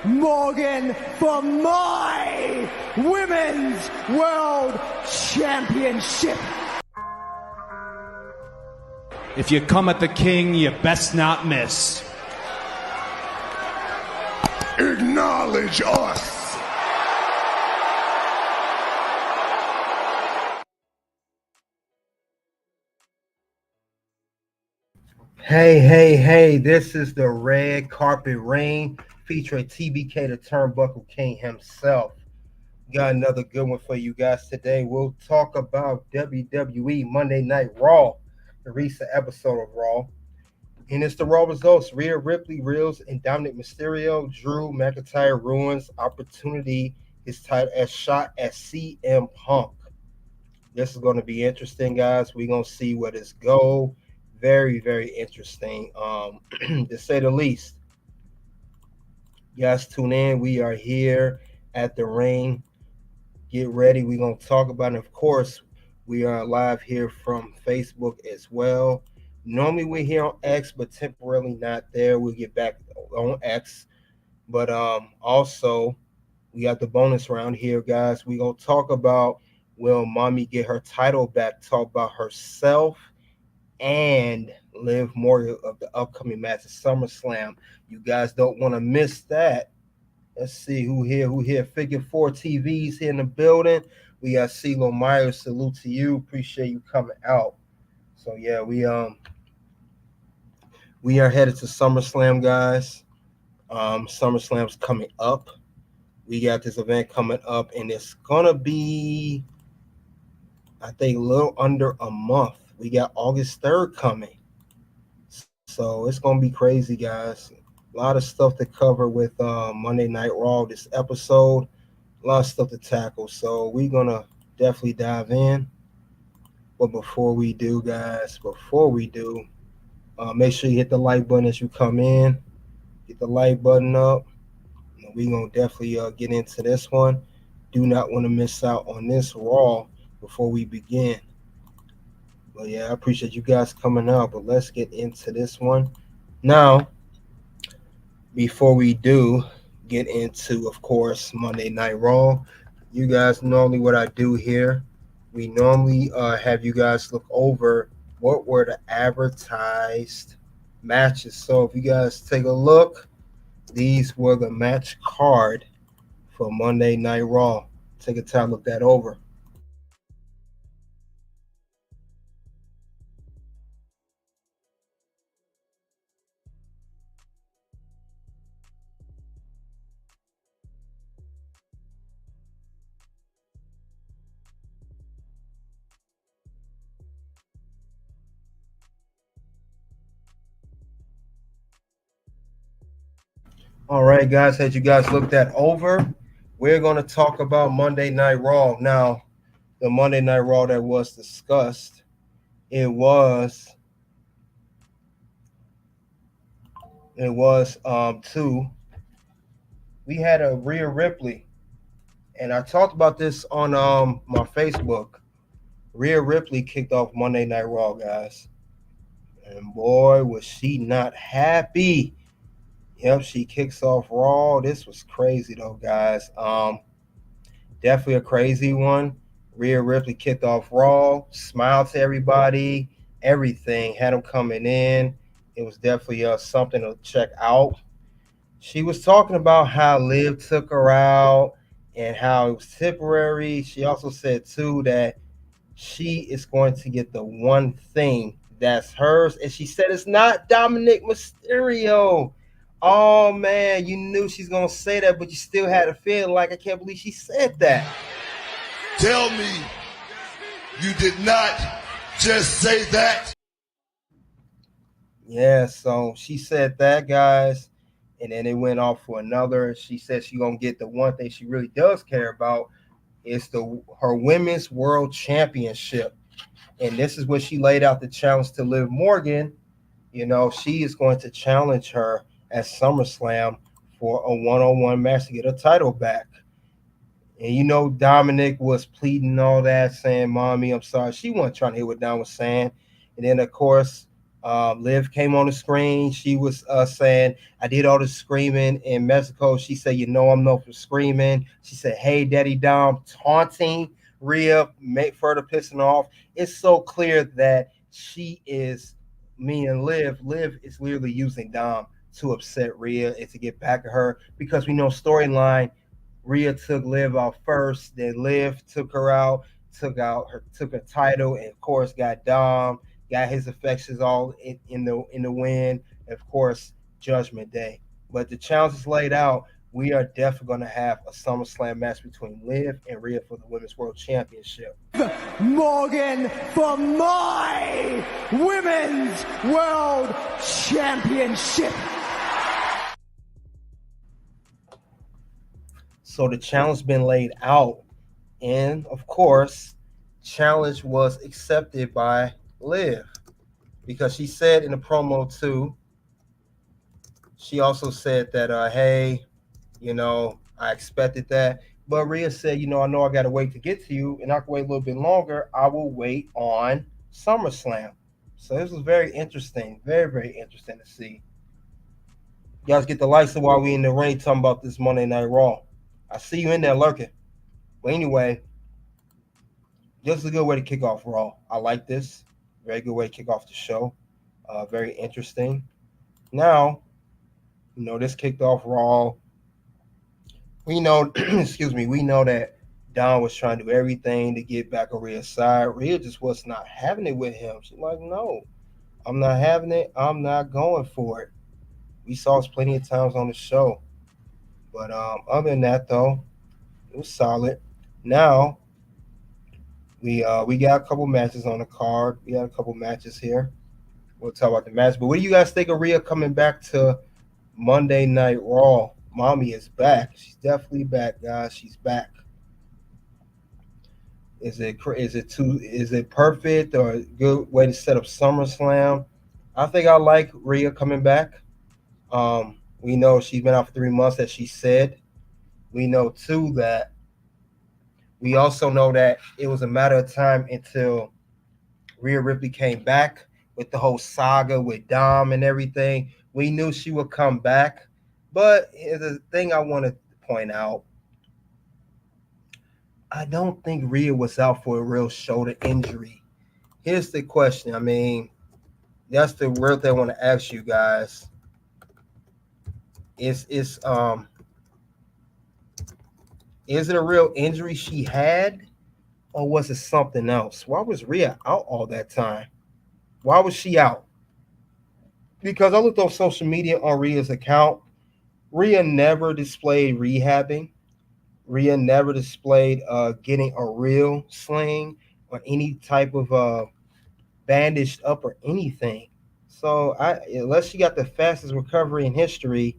Morgan for my Women's World Championship. If you come at the king, you best not miss. Acknowledge us. Hey, this is the Red Carpet Ring featuring TBK, the Turnbuckle King himself. Got another good one for you guys today. We'll talk about WWE Monday Night Raw, the recent episode of Raw. And it's the Raw results. Rhea Ripley reels and Dominik Mysterio. Drew McIntyre ruins opportunity. His title as shot at CM Punk. This is going to be interesting, guys. We're going to see where this goes. Very, very interesting, to say the least. You guys tune in. We are here at the ring. Get ready. We're going to talk about it. Of course, we are live here from Facebook as well. Normally we're here on X, but temporarily not there. We'll get back on X. But also, we got the bonus round here, guys. We're going to talk about, will Mommy get her title back? Talk about herself and Liv Morgan of the upcoming match at SummerSlam. You guys don't want to miss that. Let's see who here. Figure 4 TVs here in the building. We got CeeLo Myers. Salute to you. Appreciate you coming out. So yeah, we are headed to SummerSlam, guys. SummerSlam's coming up. We got this event coming up, and it's gonna be, I think, a little under a month. We got August 3rd coming. So it's going to be crazy, guys. A lot of stuff to cover with Monday Night Raw this episode. A lot of stuff to tackle. So we're going to definitely dive in. But before we do, guys, make sure you hit the like button as you come in. Get the like button up. We're going to definitely get into this one. Do not want to miss out on this Raw before we begin. Well, yeah, I appreciate you guys coming out, but let's get into this one. Now, before we do get into, of course, Monday Night Raw, you guys, normally what I do here, we normally have you guys look over what were the advertised matches. So if you guys take a look, these were the match card for Monday Night Raw. Take a time to look that over. All right, guys, as you guys looked that over, we're going to talk about Monday Night Raw. Now, the Monday Night Raw that was discussed, it was two. We had a Rhea Ripley, and I talked about this on my Facebook. Rhea Ripley kicked off Monday Night Raw, guys, and boy, was she not happy. Yep, she kicks off Raw. This was crazy, though, guys. Definitely a crazy one. Rhea Ripley kicked off Raw, smiled to everybody, everything, had them coming in. It was definitely something to check out. She was talking about how Liv took her out and how it was temporary. She also said, too, that she is going to get the one thing that's hers. And she said it's not Dominic Mysterio. Oh, man, you knew she's going to say that, but you still had a feeling like, I can't believe she said that. Tell me you did not just say that. Yeah, so she said that, guys, and then it went off for another. She said she's going to get the one thing she really does care about is her Women's World Championship. And this is what she laid out the challenge to Liv Morgan. You know, she is going to challenge her at SummerSlam for a one-on-one match to get her title back. And you know, Dominik was pleading all that, saying, Mommy, I'm sorry. She wasn't trying to hear what Don was saying. And then, of course, Liv came on the screen. She was saying, I did all the screaming in Mexico. She said, you know, I'm known for screaming. She said, hey, Daddy Dom, taunting Rhea, further pissing off. It's so clear that she is, meaning Liv is literally using Dom to upset Rhea and to get back at her, because we know storyline, Rhea took Liv out first, then Liv took her out, took her title, and of course got Dom, got his affections all in the win, and of course Judgment Day. But the challenge is laid out. We are definitely going to have a SummerSlam match between Liv and Rhea for the Women's World Championship. Morgan for my Women's World Championship. So the challenge been laid out, and of course, challenge was accepted by Liv, because she said in the promo too, she also said that hey, you know, I expected that, but Rhea said, you know I gotta wait to get to you, and I can wait a little bit longer. I will wait on SummerSlam. So this was very interesting, very, very interesting to see. You guys get the lights while we in the ring talking about this Monday Night Raw. I see you in there lurking. But anyway, this is a good way to kick off Raw. I like this. Very good way to kick off the show. Very interesting. Now, you know, this kicked off Raw. We know, excuse me, we know that Don was trying to do everything to get back on Rhea's side. Rhea just was not having it with him. She's like, no, I'm not having it. I'm not going for it. We saw this plenty of times on the show. But other than that, though, it was solid. Now, we got a couple matches on the card. We got a couple matches here. We'll talk about the match. But what do you guys think of Rhea coming back to Monday Night Raw? Mommy is back. She's definitely back, guys. She's back. Is it perfect or a good way to set up SummerSlam? I think I like Rhea coming back. We know she's been out for 3 months, as she said. We know too that we also know that it was a matter of time until Rhea Ripley came back with the whole saga with Dom and everything. We knew she would come back. But the thing I want to point out, I don't think Rhea was out for a real shoulder injury. Here's the question. I mean, that's the real thing I want to ask you guys. Is it a real injury she had, or was it something else? Why was Rhea out all that time? Why was she out? Because I looked on social media on Rhea's account. Rhea never displayed rehabbing. Rhea never displayed getting a real sling or any type of bandaged up or anything. So unless she got the fastest recovery in history,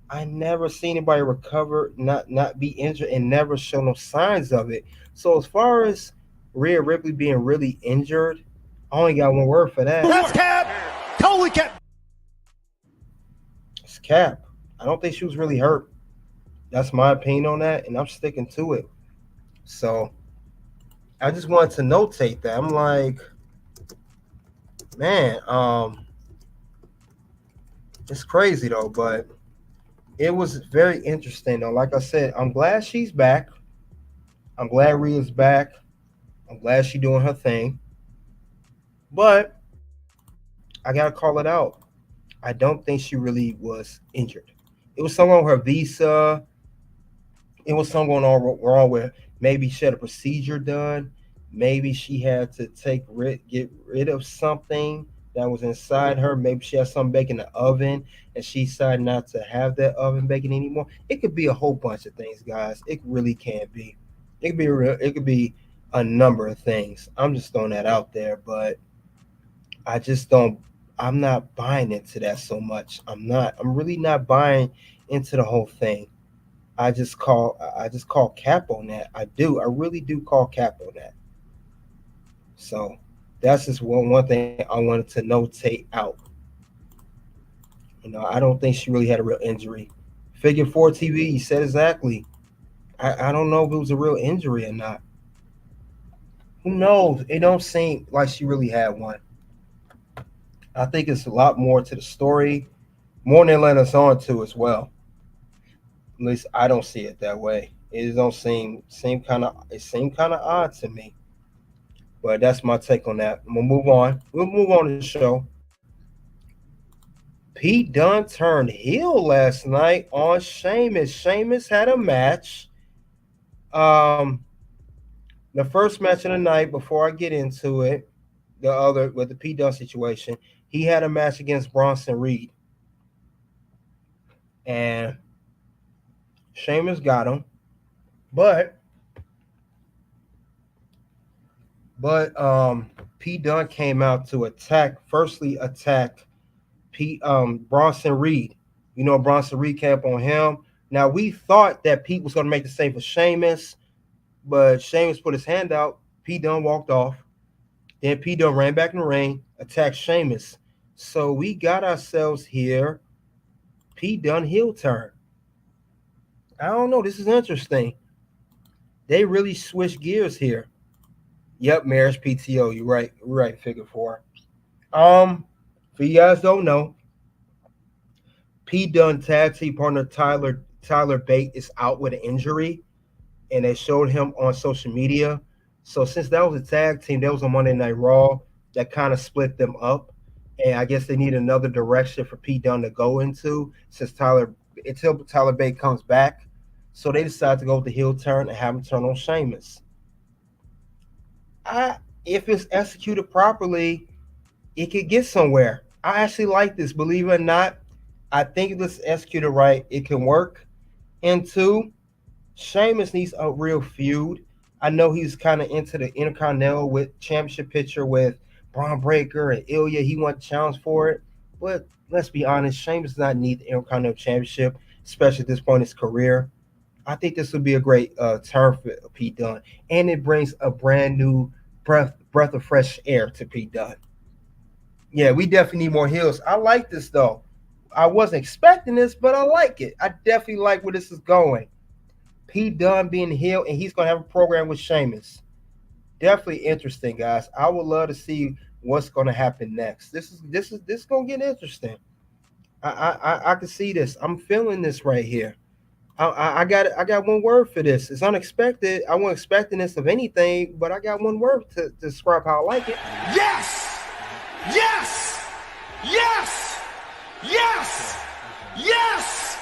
I never seen anybody recover, not be injured, and never show no signs of it. So as far as Rhea Ripley being really injured, I only got one word for that. That's cap. Totally cap. It's cap. I don't think she was really hurt. That's my opinion on that, and I'm sticking to it. So I just wanted to notate that. I'm like, man, it's crazy though, but it was very interesting though. Like I said, I'm glad she's back. I'm glad Rhea's back. I'm glad she's doing her thing. But I gotta call it out. I don't think she really was injured. It was something on her visa. It was something going on wrong with maybe she had a procedure done. Maybe she had to get rid of something that was inside her. Maybe she had something baking in the oven and she decided not to have that oven baking anymore. It could be a whole bunch of things, guys. It really can be. It could be a number of things. I'm just throwing that out there, but I'm not buying into that so much. I'm really not buying into the whole thing. I just call cap on that. I really do call cap on that. So that's just one thing I wanted to notate out. You know, I don't think she really had a real injury. Figure 4 TV, you said exactly. I don't know if it was a real injury or not. Who knows? It don't seem like she really had one. I think it's a lot more to the story, more than letting us on to as well. At least I don't see it that way. It don't seem kind of odd to me. But that's my take on that. We'll move on. We'll move on to the show. Pete Dunne turned heel last night on Sheamus. Sheamus had a match. The first match of the night, before I get into it, the other with the Pete Dunne situation, he had a match against Bronson Reed. And Sheamus got him. But Pete Dunne came out to attack Bronson Reed. You know, Bronson Reed came up on him. Now, we thought that Pete was going to make the save for Sheamus, but Sheamus put his hand out. Pete Dunne walked off. Then Pete Dunne ran back in the ring, attacked Sheamus. So we got ourselves here, Pete Dunne heel turn. I don't know. This is interesting. They really switched gears here. Yep, Marriage PTO. You're right. You're right, figure 4. For you guys don't know, Pete Dunne tag team partner Tyler Bate is out with an injury, and they showed him on social media. So since that was a tag team, that was on Monday Night Raw, that kind of split them up. And I guess they need another direction for Pete Dunne to go into until Tyler Bate comes back. So they decided to go with the heel turn and have him turn on Sheamus. If it's executed properly, it could get somewhere. I actually like this, believe it or not. I think if it's executed right, it can work. And 2, Sheamus needs a real feud. I know he's kind of into the Intercontinental with championship picture with Braun Breaker and Ilya. He wants a challenge for it. But let's be honest, Sheamus does not need the Intercontinental Championship, especially at this point in his career. I think this would be a great turn for Pete Dunne. And it brings a brand new breath of fresh air to Pete Dunne. Yeah, we definitely need more heels. I like this, though. I wasn't expecting this, but I like it. I definitely like where this is going. Pete Dunne being heel, and he's going to have a program with Sheamus. Definitely interesting, guys. I would love to see what's going to happen next. This is going to get interesting. I can see this. I'm feeling this right here. I got one word for this. It's unexpected. I wasn't expecting this of anything, but I got one word to describe how I like it. Yes! Yes! Yes! Yes! Yes!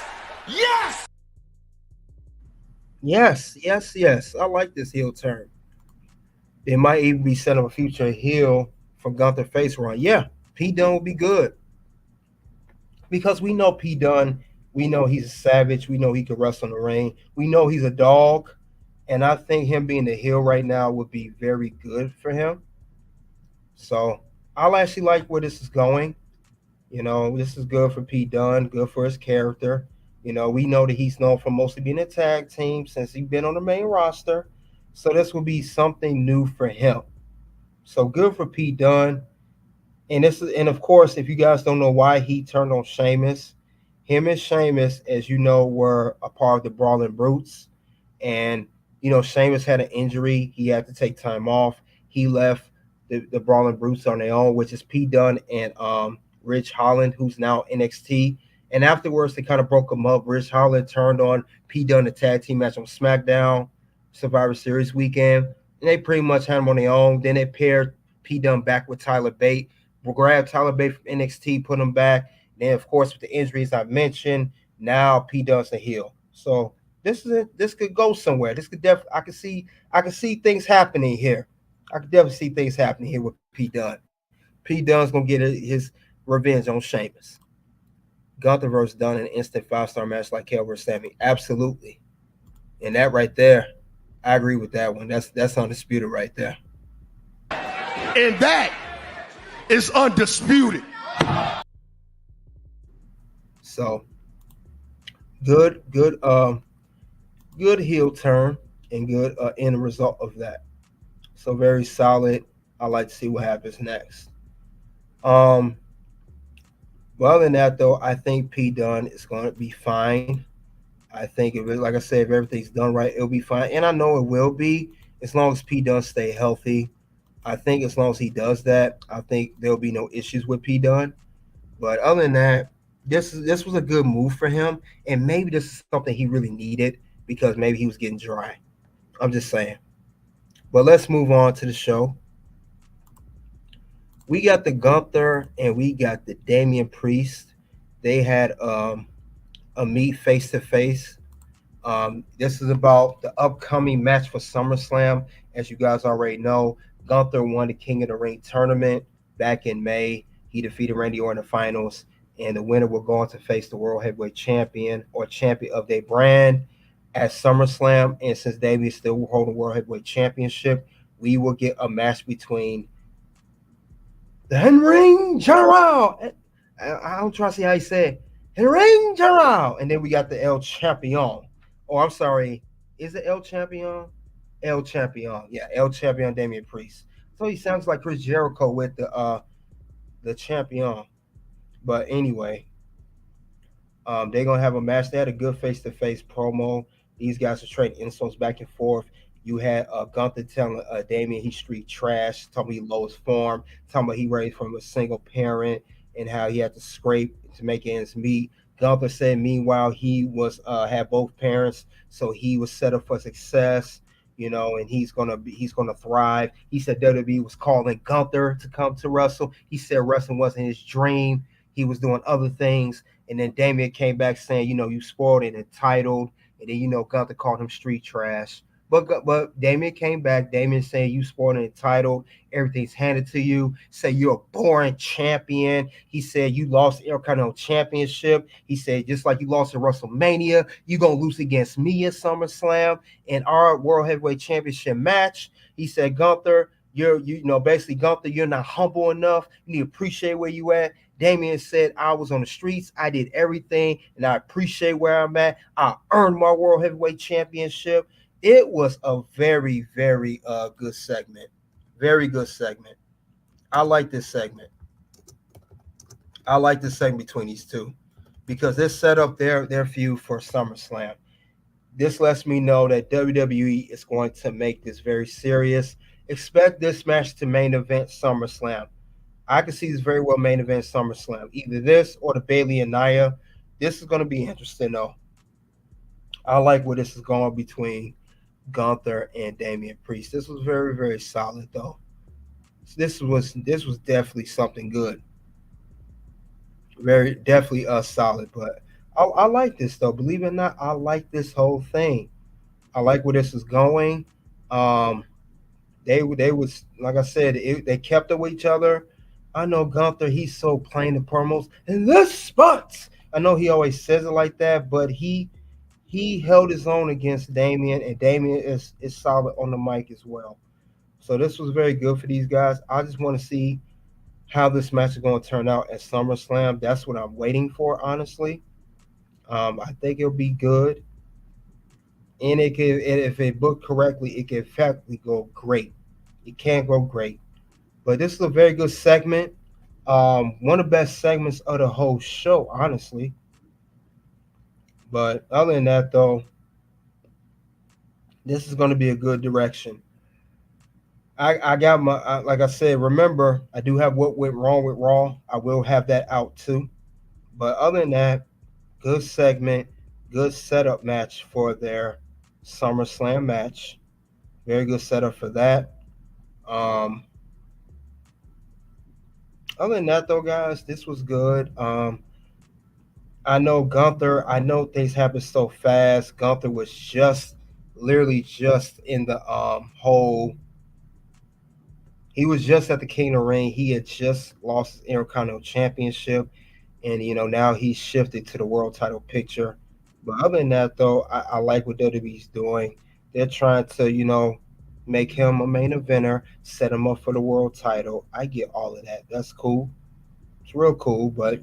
Yes! Yes. I like this heel turn. It might even be set up a future heel from Gunther face run. Yeah, Pete Dunne will be good. Because we know Pete Dunne, we know he's a savage, we know he can wrestle in the ring, we know he's a dog, and I think him being the heel right now would be very good for him. So I'll actually like where this is going. You know, this is good for Pete Dunne, good for his character. You know, we know that he's known for mostly being a tag team since he's been on the main roster. So this will be something new for him. So good for Pete Dunne. And of course, if you guys don't know why he turned on Sheamus, him and Sheamus, as you know, were a part of the Brawling Brutes. And, you know, Sheamus had an injury. He had to take time off. He left the Brawling Brutes on their own, which is Pete Dunne and Ridge Holland, who's now NXT. And afterwards, they kind of broke him up. Ridge Holland turned on Pete Dunne, the tag team match on SmackDown, Survivor Series weekend. And they pretty much had him on their own. Then they paired Pete Dunne back with Tyler Bate. We'll grab Tyler Bate from NXT, put him back. Then, of course, with the injuries I mentioned, now Pete Dunne's a heel. So this could go somewhere. This could definitely I can see things happening here. I could definitely see things happening here with Pete Dunne. Pete Dunne's gonna get his revenge on Sheamus. Gunther versus Dunne in an instant 5-star match like Hell versus Sammy. Absolutely. And that right there, I agree with that one. That's undisputed right there. And that is undisputed. So good heel turn and good end result of that. So very solid. I like to see what happens next. Well, other than that, though, I think Pete Dunne is going to be fine. I think like I said, if everything's done right, it'll be fine. And I know it will be as long as Pete Dunne stay healthy. I think as long as he does that, I think there'll be no issues with P Dunne. But other than that, this was a good move for him, and maybe this is something he really needed because maybe he was getting dry. I'm just saying. But let's move on to the show. We got the Gunther and we got the Damian Priest. They had a meet face to face. This is about the upcoming match for SummerSlam. As you guys already know, Gunther won the King of the Ring tournament back in May. He defeated Randy Orton in the finals, and the winner will go on to face the World Heavyweight Champion or champion of their brand at SummerSlam. And since Damian is still holding World Heavyweight Championship, we will get a match between the Ring General. I'm trying to see how you say it. Ring General. And then we got the El Champion. Oh, I'm sorry. Is it El Champion? El Champion. Yeah, El Champion Damian Priest. So he sounds like Chris Jericho with the champion. But anyway, they're gonna have a match. They had a good face-to-face promo. These guys are trading insults back and forth. You had Gunther telling Damien he's street trash, talking about he low his form, talking about he raised from a single parent and how he had to scrape to make ends meet. Gunther said, meanwhile, he was had both parents, so he was set up for success, and he's gonna thrive. He said WWE was calling Gunther to come to wrestle. He said wrestling wasn't his dream. He was doing other things. And then Damien came back saying, you spoiled and entitled. And then, Gunther called him street trash. But Damien came back. Damien saying you spoiled and entitled. Everything's handed to you. Say you're a boring champion. He said you lost the Intercontinental Championship. He said just like you lost at WrestleMania, you're going to lose against me at SummerSlam in our World Heavyweight Championship match. He said, Gunther, basically, Gunther, you're not humble enough. You need to appreciate where you at. Damien said, I was on the streets. I did everything, and I appreciate where I'm at. I earned my World Heavyweight Championship. It was a very, very good segment. Very good segment. I like this segment. I like this segment between these two because this set up their feud for SummerSlam. This lets me know that WWE is going to make this very serious. Expect this match to main event SummerSlam. I can see this very well main event SummerSlam. Either this or the Bayley and Nia. This is going to be interesting, though. I like where this is going between Gunther and Damian Priest. This was very, very solid, though. This was definitely something good. Very definitely solid. But I like this, though. Believe it or not, I like this whole thing. I like where this is going. They was like I said, they kept up with each other. I know Gunther, he's so plain in promos. In this spot, I know he always says it like that, but he held his own against Damien, and Damien is solid on the mic as well. So this was very good for these guys. I just want to see how this match is going to turn out at SummerSlam. That's what I'm waiting for, honestly. I think it'll be good. And if it booked correctly, it can effectively go great. It can go great. But this is a very good segment. One of the best segments of the whole show, honestly. But other than that, though, this is going to be a good direction. I got my, like I said, remember, I do have what went wrong with Raw. I will have that out too. But other than that, good segment, good setup match for their SummerSlam match. Very good setup for that. Other than that, though, guys, this was good. I know Gunther, I know things happen so fast. Gunther was literally just in the he was just at the King of the Ring. He had just lost his Intercontinental Championship, and, now he's shifted to the world title picture. But other than that, though, I like what WWE's doing. They're trying to, make him a main eventer, set him up for the world title. I get all of that. That's cool. It's real cool, but,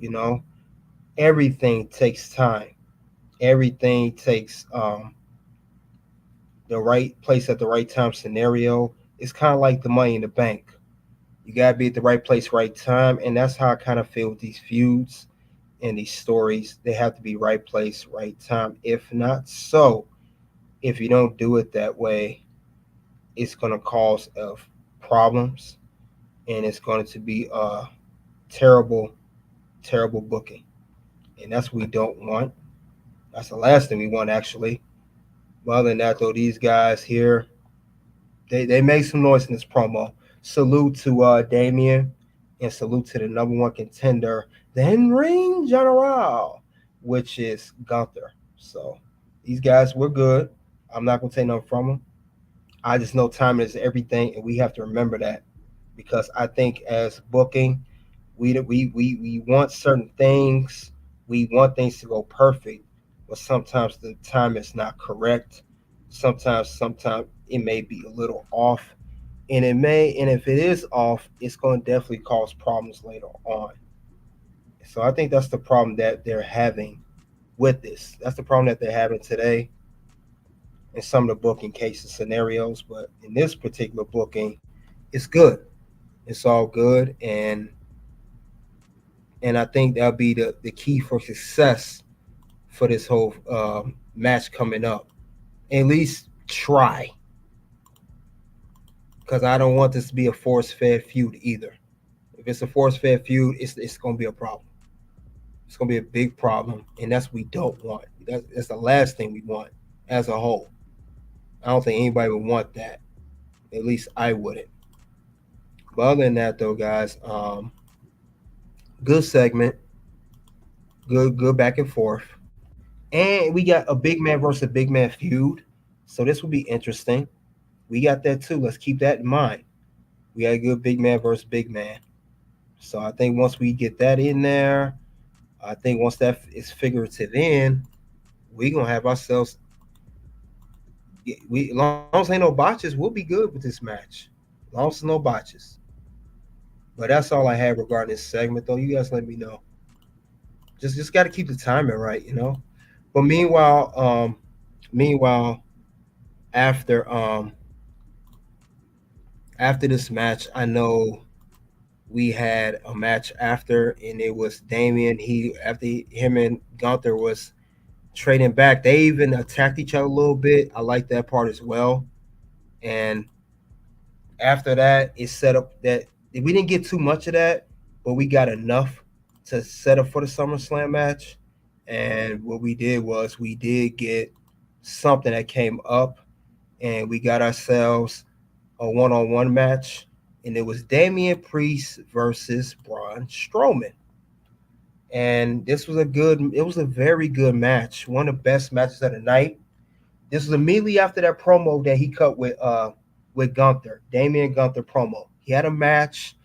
everything takes time. Everything takes the right place at the right time scenario. It's kind of like the Money in the Bank. You got to be at the right place, right time, and that's how I kind of feel with these feuds and these stories. They have to be right place, right time. If not so, if you don't do it that way, it's going to cause problems. and it's going to be terrible booking. And that's what we don't want. That's the last thing we want, actually. But other than that, though, these guys here, they made some noise in this promo. Salute to Damien, and salute to the number one contender, the in-ring general, which is Gunther. So these guys were good. I'm not going to take nothing from them. I just know time is everything, and we have to remember that, because I think as booking, we want certain things. We want things to go perfect, but sometimes the time is not correct. Sometimes it may be a little off, and if it is off, it's going to definitely cause problems later on. So I think that's the problem that they're having with this. That's the problem that they're having today in some of the booking cases scenarios. But in this particular booking, it's good. It's all good, and I think that'll be the key for success for this whole match coming up. At least try, because I don't want this to be a force-fed feud either. If it's a force-fed feud, it's going to be a problem. It's going to be a big problem, and that's what we don't want. That's the last thing we want as a whole. I don't think anybody would want that. At least I wouldn't. But other than that, though, guys, good segment. Good back and forth. And we got a big man versus a big man feud. So this will be interesting. We got that too. Let's keep that in mind. We got a good big man versus big man. So I think once we get that in there, I think once that is figurative in, we're going to have ourselves, as long as ain't no botches, we'll be good with this match. As long as no botches. But that's all I have regarding this segment, though. You guys let me know. Just got to keep the timing right, you know. But meanwhile, after this match, I know we had a match after, and it was Damien. After him and Gunther was trading back, they even attacked each other a little bit. I like that part as well. And after that, it set up that we didn't get too much of that, but we got enough to set up for the SummerSlam match. And what we did was we did get something that came up, and we got ourselves a one-on-one match, and it was Damian Priest versus Braun Strowman. And this was it was a very good match, one of the best matches of the night. This was immediately after that promo that he cut with Gunther, Damien Gunther promo. He had a match.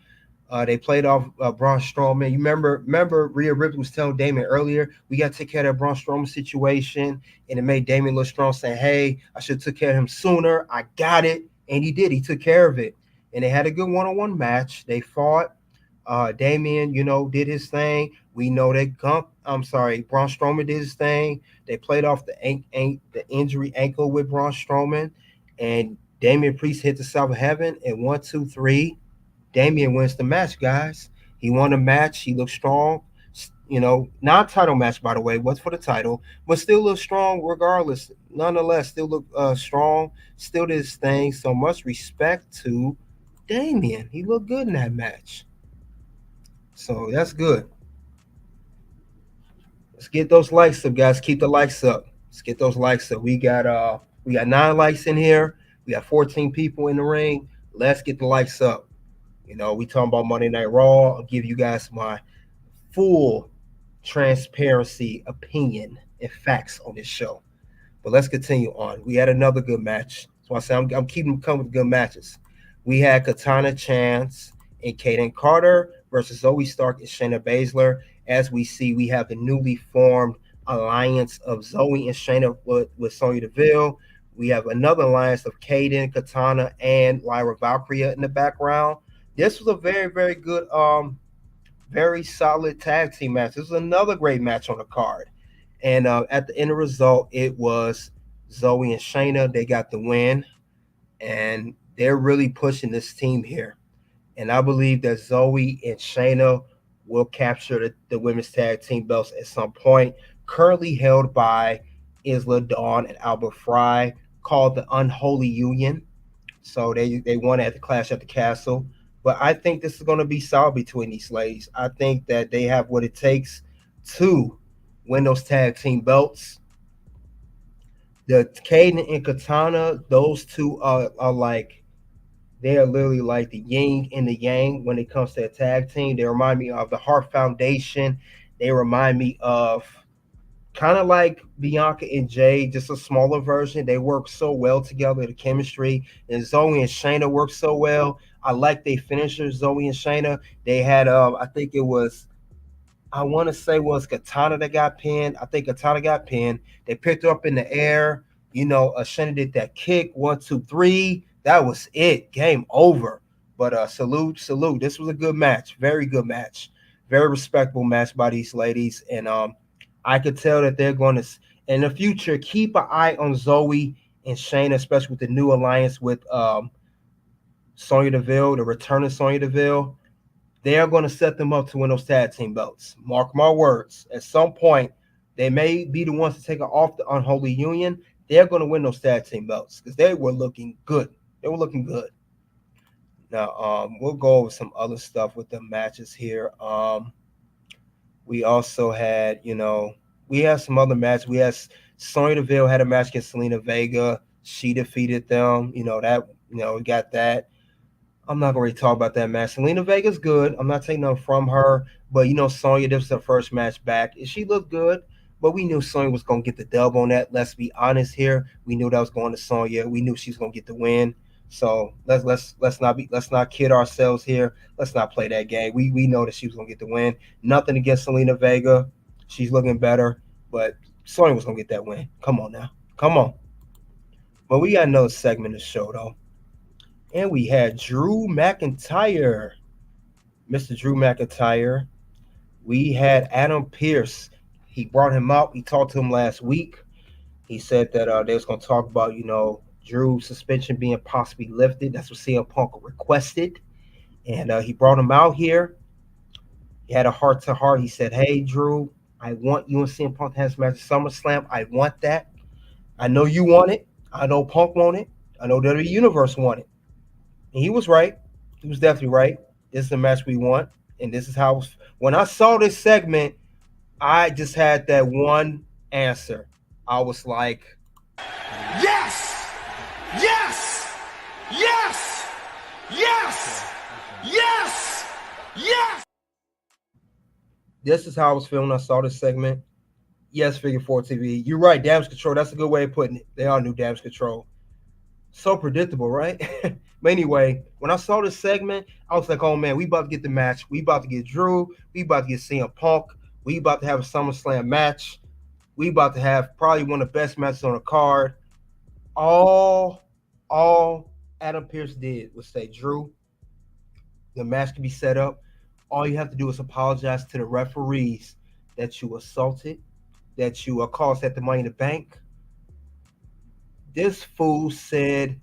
They played off Braun Strowman. You remember Rhea Ripley was telling Damien earlier, we got to take care of that Braun Strowman situation, and it made Damien look strong, saying, hey, I should have took care of him sooner. I got it. And he did. He took care of it. And they had a good one-on-one match. They fought. Damien, did his thing. We know that Braun Strowman did his thing. They played off the injury ankle with Braun Strowman, and Damian Priest hit the South of Heaven, and 1, 2, 3. Damien wins the match, guys. He won the match. He looked strong. Non-title match, by the way, was for the title, but still looked strong regardless. Nonetheless, still looked strong. Still did his thing. So much respect to Damien. He looked good in that match. So that's good. Let's get those likes up, guys. Keep the likes up. Let's get those likes up. We got 9 likes in here. We got 14 people in the ring. Let's get the likes up. We talking about Monday Night Raw. I'll give you guys my full transparency, opinion, and facts on this show. But let's continue on. We had another good match. So I say I'm keeping coming with good matches. We had Katana Chance and Kaden Carter versus Zoe Stark and Shayna Baszler. As we see, we have the newly formed alliance of Zoe and Shayna with Sonya Deville. We have another alliance of Kaden, Katana, and Lyra Valkyria in the background. This was a very, very good, very solid tag team match. This was another great match on the card. And at the end of the result, it was Zoe and Shayna. They got the win, and they're really pushing this team here. And I believe that Zoe and Shayna will capture the women's tag team belts at some point, currently held by Isla Dawn and Albert Fry, called the Unholy Union. So they won at the Clash at the Castle. But I think this is going to be solid between these ladies. I think that they have what it takes to win those tag team belts. The Kaden and Katana, those two are like, they are literally like the yin and the yang when it comes to a tag team. They remind me of the Hart Foundation. They remind me of kind of like Bianca and Jay, just a smaller version. They work so well together, the chemistry. And Zoe and Shayna work so well. I like their finishers, Zoe and Shayna. They had, I think it was, I want to say was Katana that got pinned. I think Katana got pinned. They picked her up in the air. Shayna did that kick, 1, 2, 3. That was it. Game over. But salute. This was a good match. Very good match. Very respectable match by these ladies. And I could tell that they're going to, in the future, keep an eye on Zoe and Shayna, especially with the new alliance with Sonya Deville, the return of Sonya Deville. They are going to set them up to win those tag team belts. Mark my words. At some point, they may be the ones to take it off the unholy union. They're going to win those tag team belts because they were looking good. Now, we'll go over some other stuff with the matches here. We also had, we had some other matches. We had Sonya Deville had a match against Selena Vega. She defeated them. We got that. I'm not going to talk about that match. Selena Vega's good. I'm not taking nothing from her. But, Sonya, this was her first match back. She looked good. But we knew Sonya was going to get the dub on that. Let's be honest here. We knew that was going to Sonya. We knew she was going to get the win. So let's not kid ourselves here. Let's not play that game. We know that she was going to get the win. Nothing against Selena Vega. She's looking better. But Sonya was going to get that win. Come on now. Come on. But we got another segment of the show, though. And we had Drew McIntyre. Mr. Drew McIntyre. We had Adam Pearce. He brought him out. We talked to him last week. He said that they was going to talk about, Drew's suspension being possibly lifted. That's what CM Punk requested. And he brought him out here. He had a heart-to-heart. He said, hey, Drew, I want you and CM Punk to have this match at SummerSlam. I want that. I know you want it. I know Punk want it. I know WWE Universe want it. And he was right. He was definitely right. This is the match we want. And this is how it was. When I saw this segment, I just had that one answer. I was like, Yes! Yes! Yes! Yes! Yes! Yes! this is how I was feeling when I saw this segment. Yes, Figure 4 TV. You're right, Damage Control. That's a good way of putting it. They all knew Damage Control. So predictable, right? But anyway, when I saw this segment, I was like, oh, man, we about to get the match. We about to get Drew. We about to get CM Punk. We about to have a SummerSlam match. We about to have probably one of the best matches on the card. All Adam Pearce did was say, Drew, the match can be set up. All you have to do is apologize to the referees that you assaulted, that you caused at the Money in the Bank. This fool said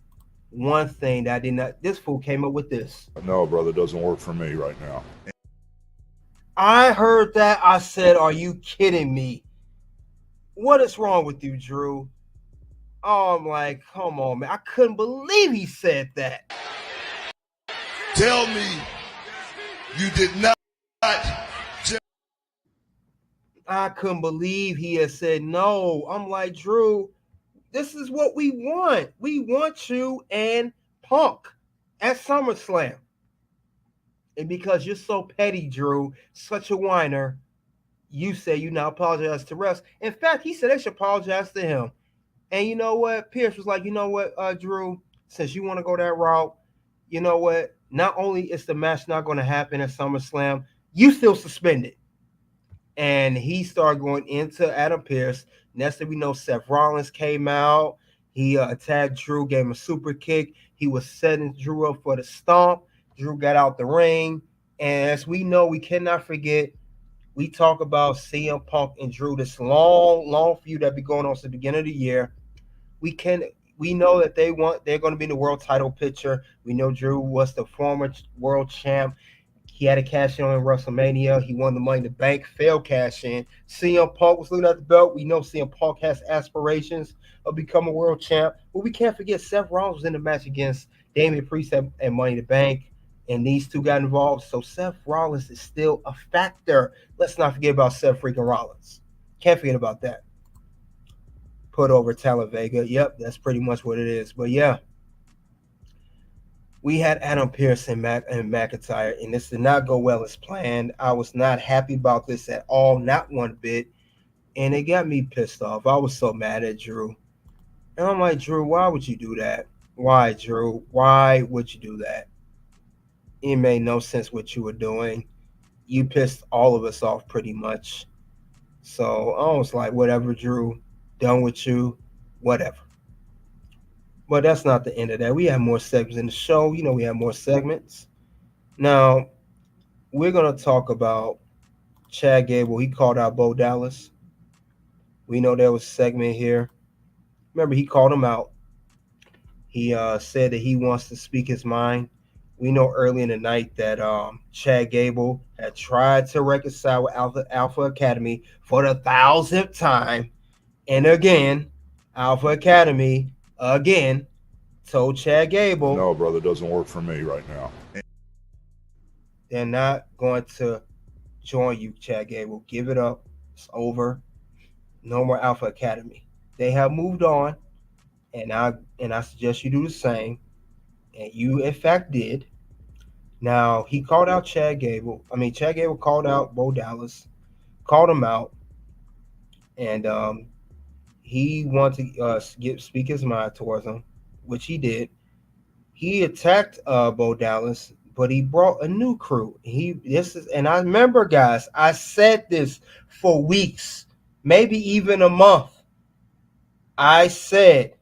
one thing that I did not. This fool came up with this. No, brother, it doesn't work for me right now. I heard that. I said, are you kidding me? What is wrong with you, Drew? Oh, I'm like, come on, man. I couldn't believe he said that. Tell me you did not. I couldn't believe he had said no. I'm like, Drew, this is what we want. We want you and Punk at SummerSlam. And because you're so petty, Drew, such a whiner, you say you now apologize to refs. In fact, he said they should apologize to him. And you know what? Pierce was like, you know what, Drew, since you want to go that route, you know what? Not only is the match not going to happen at SummerSlam, you still suspended. And he started going into Adam Pearce. Next thing we know, Seth Rollins came out. He attacked Drew, gave him a super kick. He was setting Drew up for the stomp. Drew got out the ring. And as we know, we cannot forget, we talk about CM Punk and Drew, this long feud that be going on since the beginning of the year. We know that they're going to be in the world title picture. We know Drew was the former world champ. He had a cash in on WrestleMania. He won the Money in the Bank, failed cash in. CM Punk was looking at the belt. We know CM Punk has aspirations of becoming a world champ. But we can't forget Seth Rollins was in the match against Damian Priest at Money in the Bank. and these two got involved. So Seth Rollins is still a factor. Let's not forget about Seth freaking Rollins. Can't forget about that. Put over Talent Vega. Yep, that's pretty much what it is. But yeah, we had Adam Pearce and McIntyre, and this did not go well as planned. I was not happy about this at all, not one bit. And it got me pissed off. I was so mad at Drew. And I'm like, Drew, why would you do that? Why, Drew? Why would you do that? It made no sense what you were doing. You pissed all of us off pretty much. So I was like, whatever, Drew. Done with you. Whatever. But that's not the end of that. We have more segments in the show. You know, we have more segments. Now, we're going to talk about Chad Gable. He called out Bo Dallas. We know there was a segment here. Remember, he called him out. He said that he wants to speak his mind. We know early in the night that Chad Gable had tried to reconcile with Alpha Academy for the 1,000th time. And again, Alpha Academy, again, told Chad Gable, No, brother, doesn't work for me right now. they're not going to join you, Chad Gable. Give it up. It's over. No more Alpha Academy. They have moved on, and I suggest you do the same. And you, in fact, did. Now, he called out Chad Gable. Chad Gable called out Bo Dallas, called him out, and he wanted to speak his mind towards him, which he did. He attacked Bo Dallas, but he brought a new crew. And I remember, guys, I said this for weeks, maybe even a month. I said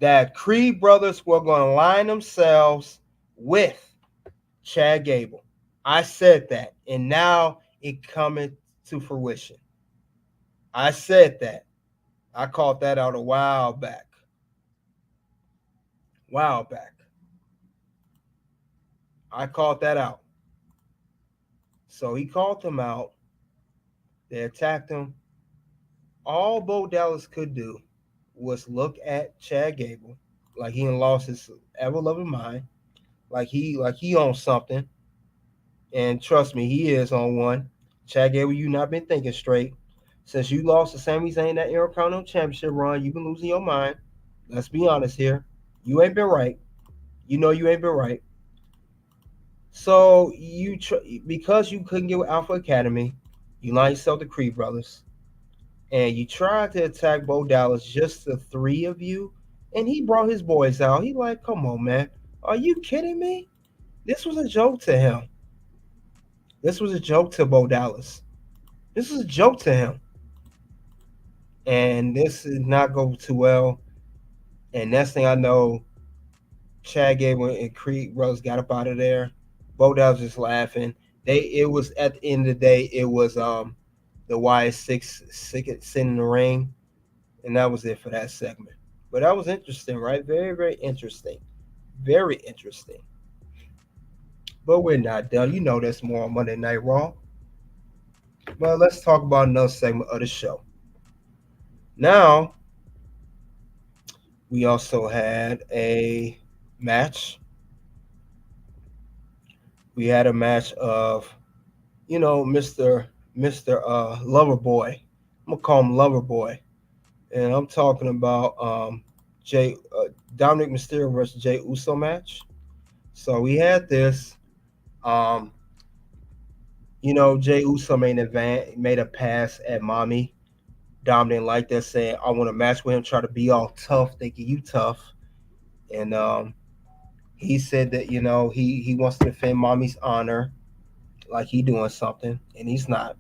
that Creed brothers were going to line themselves with Chad Gable. I said that, and now it coming to fruition. I said that. I called that out a while back. I called that out. So he called them out. They attacked him. All Bo Dallas could do was look at Chad Gable like he lost his ever-loving mind, like he owns something. And trust me, he is on one. Chad Gable, you not been thinking straight. Since you lost to Sami Zayn that Intercontinental Championship run, you've been losing your mind. Let's be honest here. You ain't been right. You know you ain't been right. So because you couldn't get with Alpha Academy, you lined yourself to Creed brothers, and you tried to attack Bo Dallas, just the three of you, and he brought his boys out. He like, come on, man. Are you kidding me? This was a joke to him. This was a joke to Bo Dallas. This was a joke to him. And this did not go too well. And next thing I know, Chad Gable and Creed brothers got up out of there. Bo Dallas just laughing. It was at the end of the day, it was the Wyatt Sick6 sitting in the ring. And that was it for that segment. But that was interesting, right? Very, very interesting. Very interesting. But we're not done. You know there's more on Monday Night Raw. Well, let's talk about another segment of the show. Now, we also had a match. We had a match of, Mr. Loverboy. I'm going to call him Loverboy. And I'm talking about Dominik Mysterio versus Jey Uso match. So we had this. Jey Uso made a pass at Mommy. Dom didn't like that, saying, I want to match with him, try to be all tough, thinking you tough. And he said that, he wants to defend Mommy's honor, like he doing something, and he's not.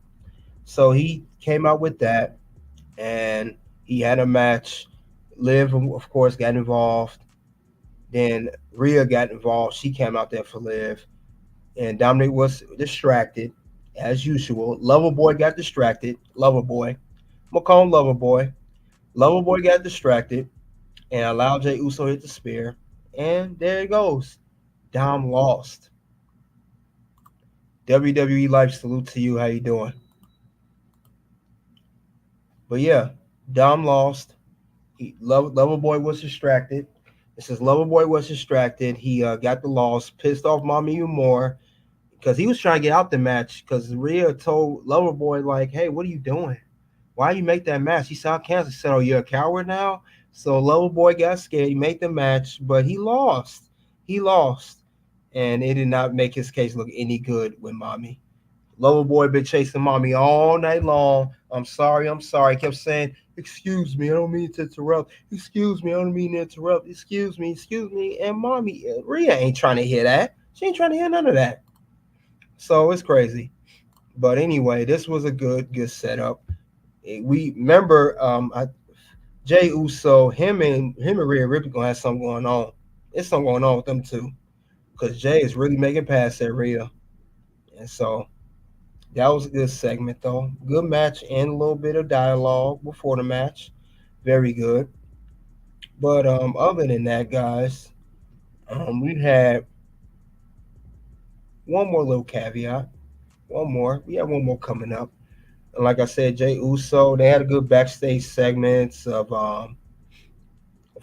So he came out with that, and he had a match. Liv, of course, got involved. Then Rhea got involved. She came out there for Liv. And Dominic was distracted, as usual. Loverboy got distracted. Loverboy. I'm going to call him Loverboy. Loverboy got distracted and allowed Jey Uso hit the spear. And there it goes. Dom lost. WWE Life, salute to you. How you doing? But yeah, Dom lost. Loverboy was distracted. It says Loverboy was distracted. He got the loss, pissed off Mommy even more because he was trying to get out the match because Rhea told Loverboy, like, hey, what are you doing? Why you make that match? He saw cancer. Said, oh, you're a coward now? So Loverboy got scared. He made the match, but he lost. He lost. And it did not make his case look any good with Mommy. Loverboy been chasing Mommy all night long. I'm sorry. He kept saying, excuse me, I don't mean to interrupt. Excuse me, I don't mean to interrupt. Excuse me. And Mommy, Rhea ain't trying to hear that. She ain't trying to hear none of that. So it's crazy. But anyway, this was a good setup. We remember Jey Uso, him and Rhea Ripley gonna have something going on. There's something going on with them too. Because Jey is really making passes at Rhea. And so that was a good segment, though. Good match and a little bit of dialogue before the match. Very good. But other than that, guys, we had one more little caveat. One more. We have one more coming up. And like I said, Jey Uso, they had a good backstage segments of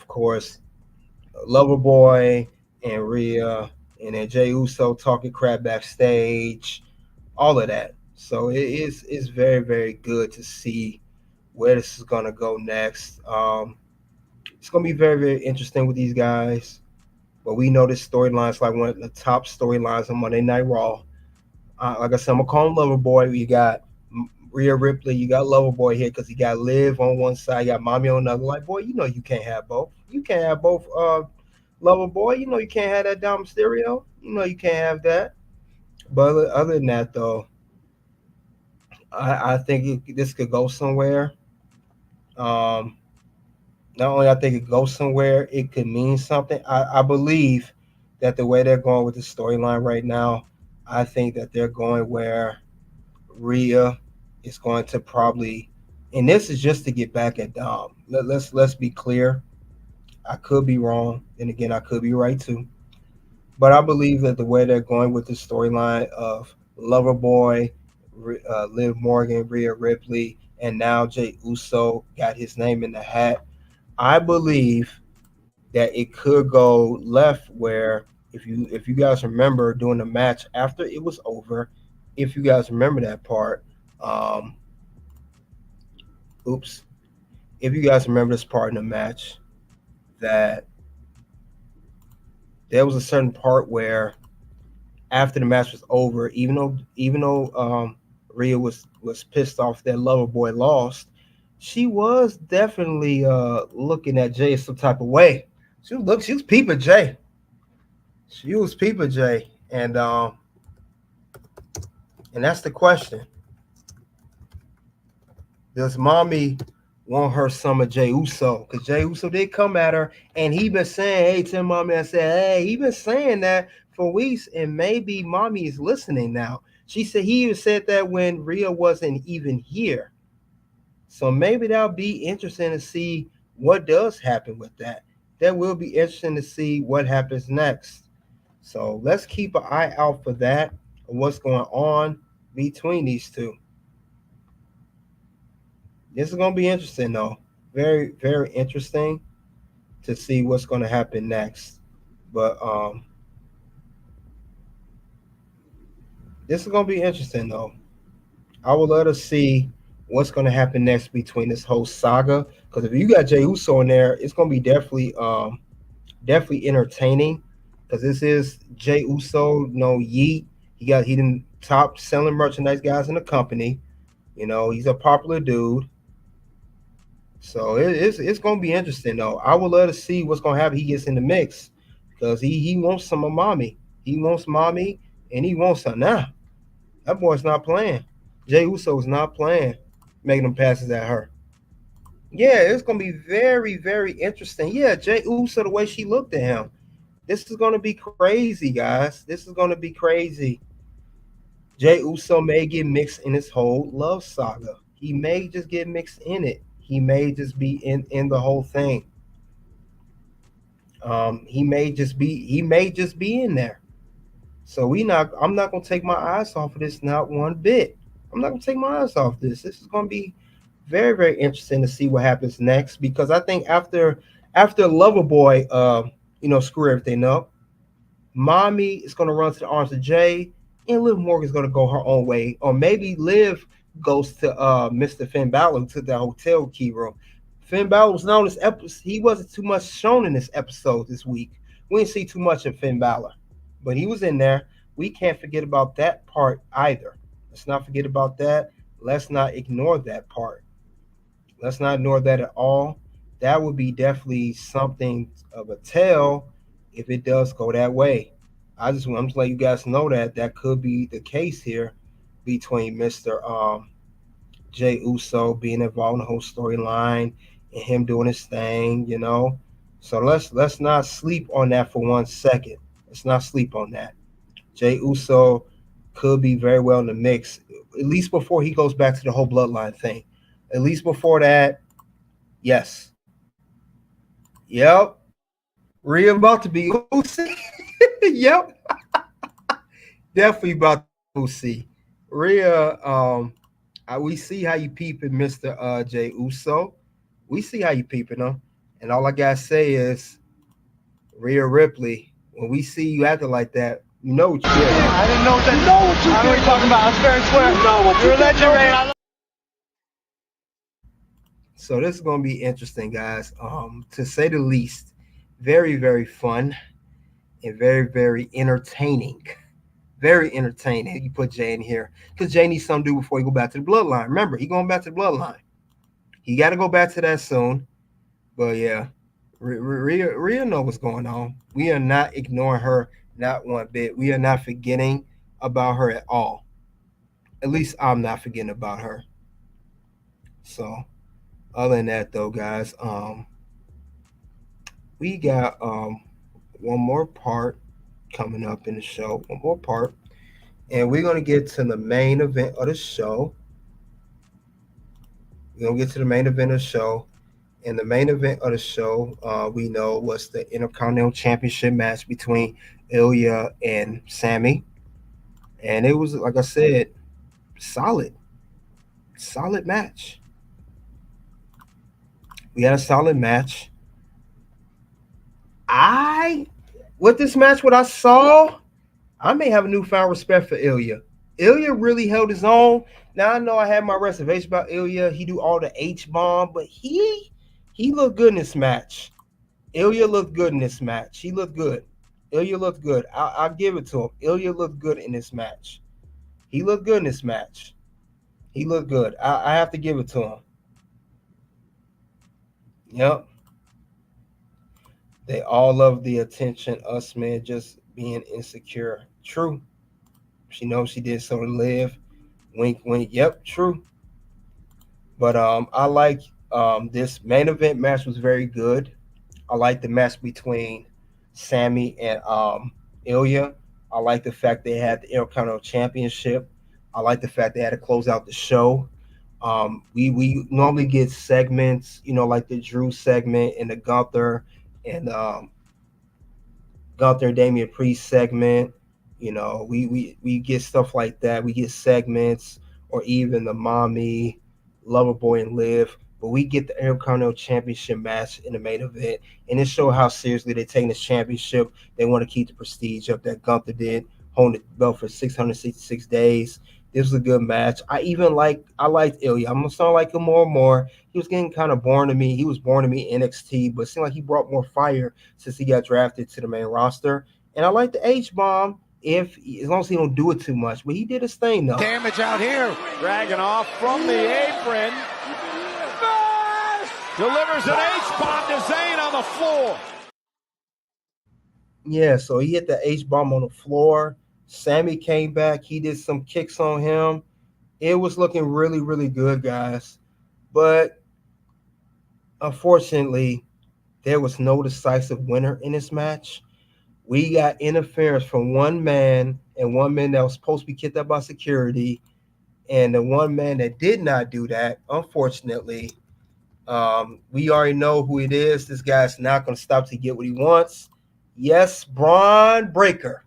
course, Loverboy and Rhea, and then Jey Uso talking crap backstage, all of that. So it's very, very good to see where this is gonna go next. It's gonna be very, very interesting with these guys. But we know this storyline is like one of the top storylines on Monday Night Raw. Like I said, I'm gonna call him Loverboy. You got Rhea Ripley, you got Loverboy here because he got Liv on one side, you got Mommy on another. Like, boy, you know you can't have both. You can't have both. Loverboy, you know you can't have that Dom Mysterio. You know you can't have that. But other than that, though, I think this could go somewhere. Not only I think it goes somewhere, it could mean something. I believe that the way they're going with the storyline right now, I think that they're going where Rhea is going to probably, and this is just to get back at Dom. Let's be clear. I could be wrong, and again, I could be right too. But I believe that the way they're going with the storyline of Loverboy, Liv Morgan, Rhea Ripley, and now Jey Uso got his name in the hat. I believe that it could go left where if you guys remember doing the match after it was over, if you guys remember that part, if you guys remember this part in the match, that there was a certain part where after the match was over, even though Rhea was pissed off that Loverboy lost, she was definitely looking at Jey some type of way. She was peeping Jey. She was peeping Jey, and that's the question. Does Mommy want her some of Jey Uso? Because Jey Uso did come at her, and he been saying, hey, tell Mommy I said, hey, he been saying that for weeks, and maybe Mommy is listening now. She said he even said that when Rhea wasn't even here. So maybe that'll be interesting to see what does happen with that. That will be interesting to see what happens next. So let's keep an eye out for that, what's going on between these two. This is going to be interesting, though. Very, very interesting to see what's going to happen next. But this is going to be interesting, though. I would love to see what's going to happen next between this whole saga. Because if you got Jey Uso in there, it's going to be definitely entertaining. Because this is Jey Uso, Yeet. He didn't top selling merchandise guys in the company. He's a popular dude. So it's going to be interesting, though. I would love to see what's going to happen. He gets in the mix because he wants some of Mommy. He wants Mommy, and he wants her now. That boy's not playing. Jey Uso is not playing, making them passes at her. Yeah, it's going to be very, very interesting. Yeah, Jey Uso, the way she looked at him. This is going to be crazy, guys. This is going to be crazy. Jey Uso may get mixed in this whole love saga. He may just get mixed in it. He may just be in the whole thing. He may just be in there. So I'm not gonna take my eyes off of this, not one bit. I'm not gonna take my eyes off this. This is gonna be very, very interesting to see what happens next, because I think after Loverboy screw everything up. Mommy is going to run to the arms of Jey, and Liv Morgan's going to go her own way. Or maybe Liv goes to Mr. Finn Balor to the hotel key room. Finn Balor was known this episode. He wasn't too much shown in this episode this week. We didn't see too much of Finn Balor, but he was in there. We can't forget about that part either. Let's not forget about that. Let's not ignore that part. Let's not ignore that at all. That would be definitely something of a tell if it does go that way. I'm just letting you guys know that could be the case here between Mr. Jey Uso being involved in the whole storyline and him doing his thing, So let's not sleep on that for 1 second. Let's not sleep on that. Jey Uso could be very well in the mix, at least before he goes back to the whole bloodline thing. At least before that, yes. Yep. Rhea about to be Uzi. Yep. Definitely about to see. Rhea, we see how you peeping, Mr. Jey Uso. We see how you peeping him. And all I gotta say is, Rhea Ripley, when we see you acting like that, you know what you did. I didn't know that. Know what you did. I know what you're talking about. I was fair and square. You're a legend, man. So this is going to be interesting, guys. To say the least, very, very fun and very, very entertaining. Very entertaining. You put Jey in here because Jey needs something to do before he go back to the bloodline. Remember, he going back to the bloodline. He got to go back to that soon. But yeah, Rhea know what's going on. We are not ignoring her, not one bit. We are not forgetting about her at all. At least I'm not forgetting about her. So. Other than that, though, guys, we got one more part coming up in the show. One more part. And we're going to get to the main event of the show. We're going to get to the main event of the show. And the main event of the show, we know, was the Intercontinental Championship match between Ilya and Sammy. And it was, like I said, solid match. We had a solid match. With this match, what I saw, I may have a newfound respect for Ilya. Ilya really held his own. Now, I know I had my reservation about Ilya. He do all the H-bomb, but he looked good in this match. Ilya looked good in this match. He looked good. Ilya looked good. I'll give it to him. Ilya looked good in this match. He looked good in this match. He looked good. I have to give it to him. Yep. They all love the attention. Us, man, just being insecure. True. She knows she did so to live. Wink, wink. Yep, true. But I like this main event match was very good. I like the match between Sammy and Ilya. I like the fact they had the Intercontinental Championship. I like the fact they had to close out the show. We normally get segments, like the Drew segment and the Gunther and Damian Priest segment. We get stuff like that. We get segments, or even the Mommy, Loverboy, and Liv. But we get the Intercontinental Championship match in the main event, and it shows how seriously they're taking this championship. They want to keep the prestige up that Gunther did, holding the belt for 666 days. This was a good match. I liked Ilya. I'm starting to like him more and more. He was getting kind of boring to me. He was boring to me in NXT, but it seemed like he brought more fire since he got drafted to the main roster. And I like the H-bomb as long as he don't do it too much. But he did his thing, though. Damage out here. Dragging off from the apron. Delivers an H-bomb to Zayn on the floor. Yeah, so he hit the H-bomb on the floor. Sammy came back. He did some kicks on him. It was looking really, really good, guys. But unfortunately, there was no decisive winner in this match. We got interference from one man, and one man that was supposed to be kicked out by security. And the one man that did not do that, unfortunately, we already know who it is. This guy's not going to stop to get what he wants. Yes, Braun Breaker.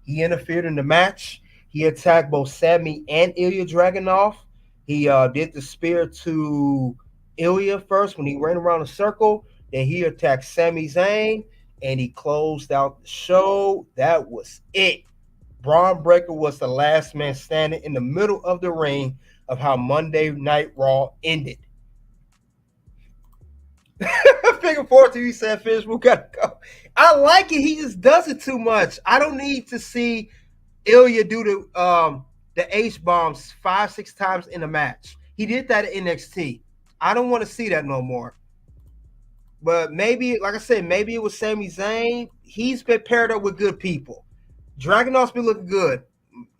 He interfered in the match. He attacked both Sammy and Ilya Dragunov. He did the spear to Ilya first when he ran around a circle. Then he attacked Sami Zayn. and he closed out the show. That was it. Braun Breaker was the last man standing in the middle of the ring of how Monday Night Raw ended. Figure 14, he said, "Fish, we gotta go." I like it. He just does it too much. I don't need to see Ilya do the H bombs 5-6 times in a match. He did that at NXT. I don't want to see that no more. But maybe, like I said, maybe it was Sami Zayn. He's been paired up with good people. Dragunov's been looking good,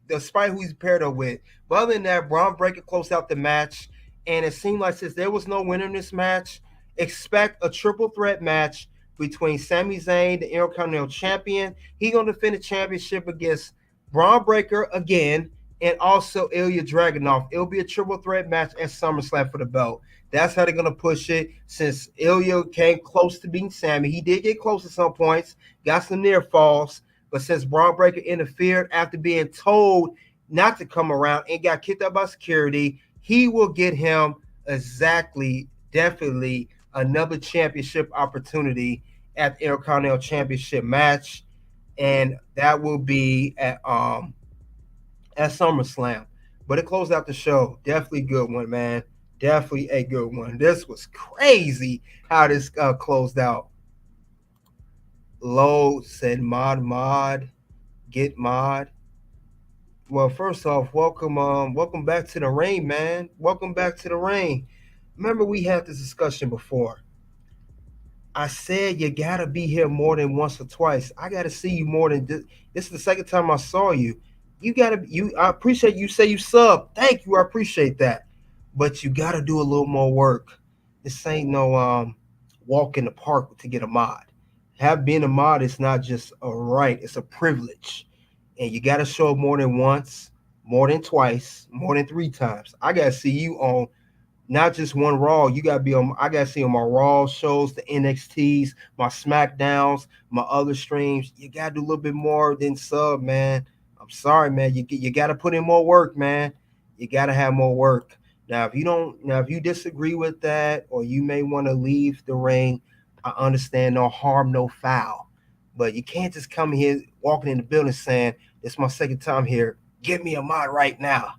despite who he's paired up with. But other than that, Braun Breaker closed out the match. And it seemed like since there was no winner in this match, expect a triple threat match between Sami Zayn, the Intercontinental Champion. He's going to defend the championship against Braun Breaker again, and also Ilya Dragunov. It'll be a triple threat match at SummerSlam for the belt. That's how they're going to push it. Since Ilya came close to beating Sami, he did get close at some points, got some near falls. But since Braun Breaker interfered after being told not to come around and got kicked out by security, he will get him definitely another championship opportunity at the Intercontinental Championship match. And that will be at SummerSlam. But it closed out the show. Definitely good one, man. Definitely a good one. This was crazy how this closed out. Low said mod, get mod. Well, first off, welcome back to the ring, man. Welcome back to the ring. Remember, we had this discussion before. I said you gotta be here more than once or twice. I gotta see you more than this. This is the second time I saw you. I appreciate you say you sub. Thank you, I appreciate that. But you gotta do a little more work. This ain't no walk in the park to get a mod. Being a mod is not just a right, it's a privilege. And you got to show up more than once, more than twice, more than 3 times. I got to see you on not just one Raw. You got to be on, I got to see on my Raw shows, the NXTs, my SmackDowns, my other streams. You got to do a little bit more than sub, man. I'm sorry, man. You got to put in more work, man. You got to have more work. Now, if you disagree with that, or you may want to leave the ring, I understand, no harm, no foul. But you can't just come here walking in the building saying, "It's my second time here. Give me a mod right now."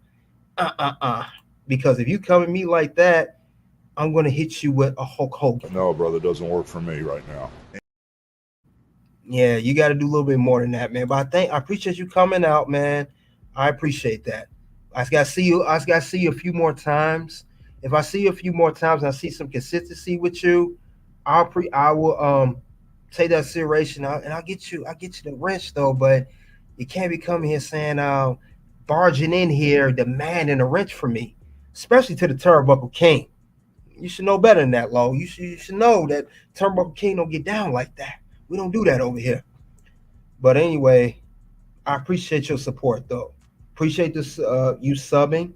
Because if you come at me like that, I'm going to hit you with a Hulk Hogan. No, brother, doesn't work for me right now. Yeah, you got to do a little bit more than that, man. But I appreciate you coming out, man. I appreciate that. I just got to see you a few more times. If I see you a few more times and I see some consistency with you, I will take that consideration out, and I'll get you the wrench though. But you can't be coming here saying barging in here demanding a wrench from me, especially to the Turnbuckle King. You should know better than that, Lo. You should know that Turnbuckle King don't get down like that. We don't do that over here. But anyway, I appreciate your support though. Appreciate this you subbing.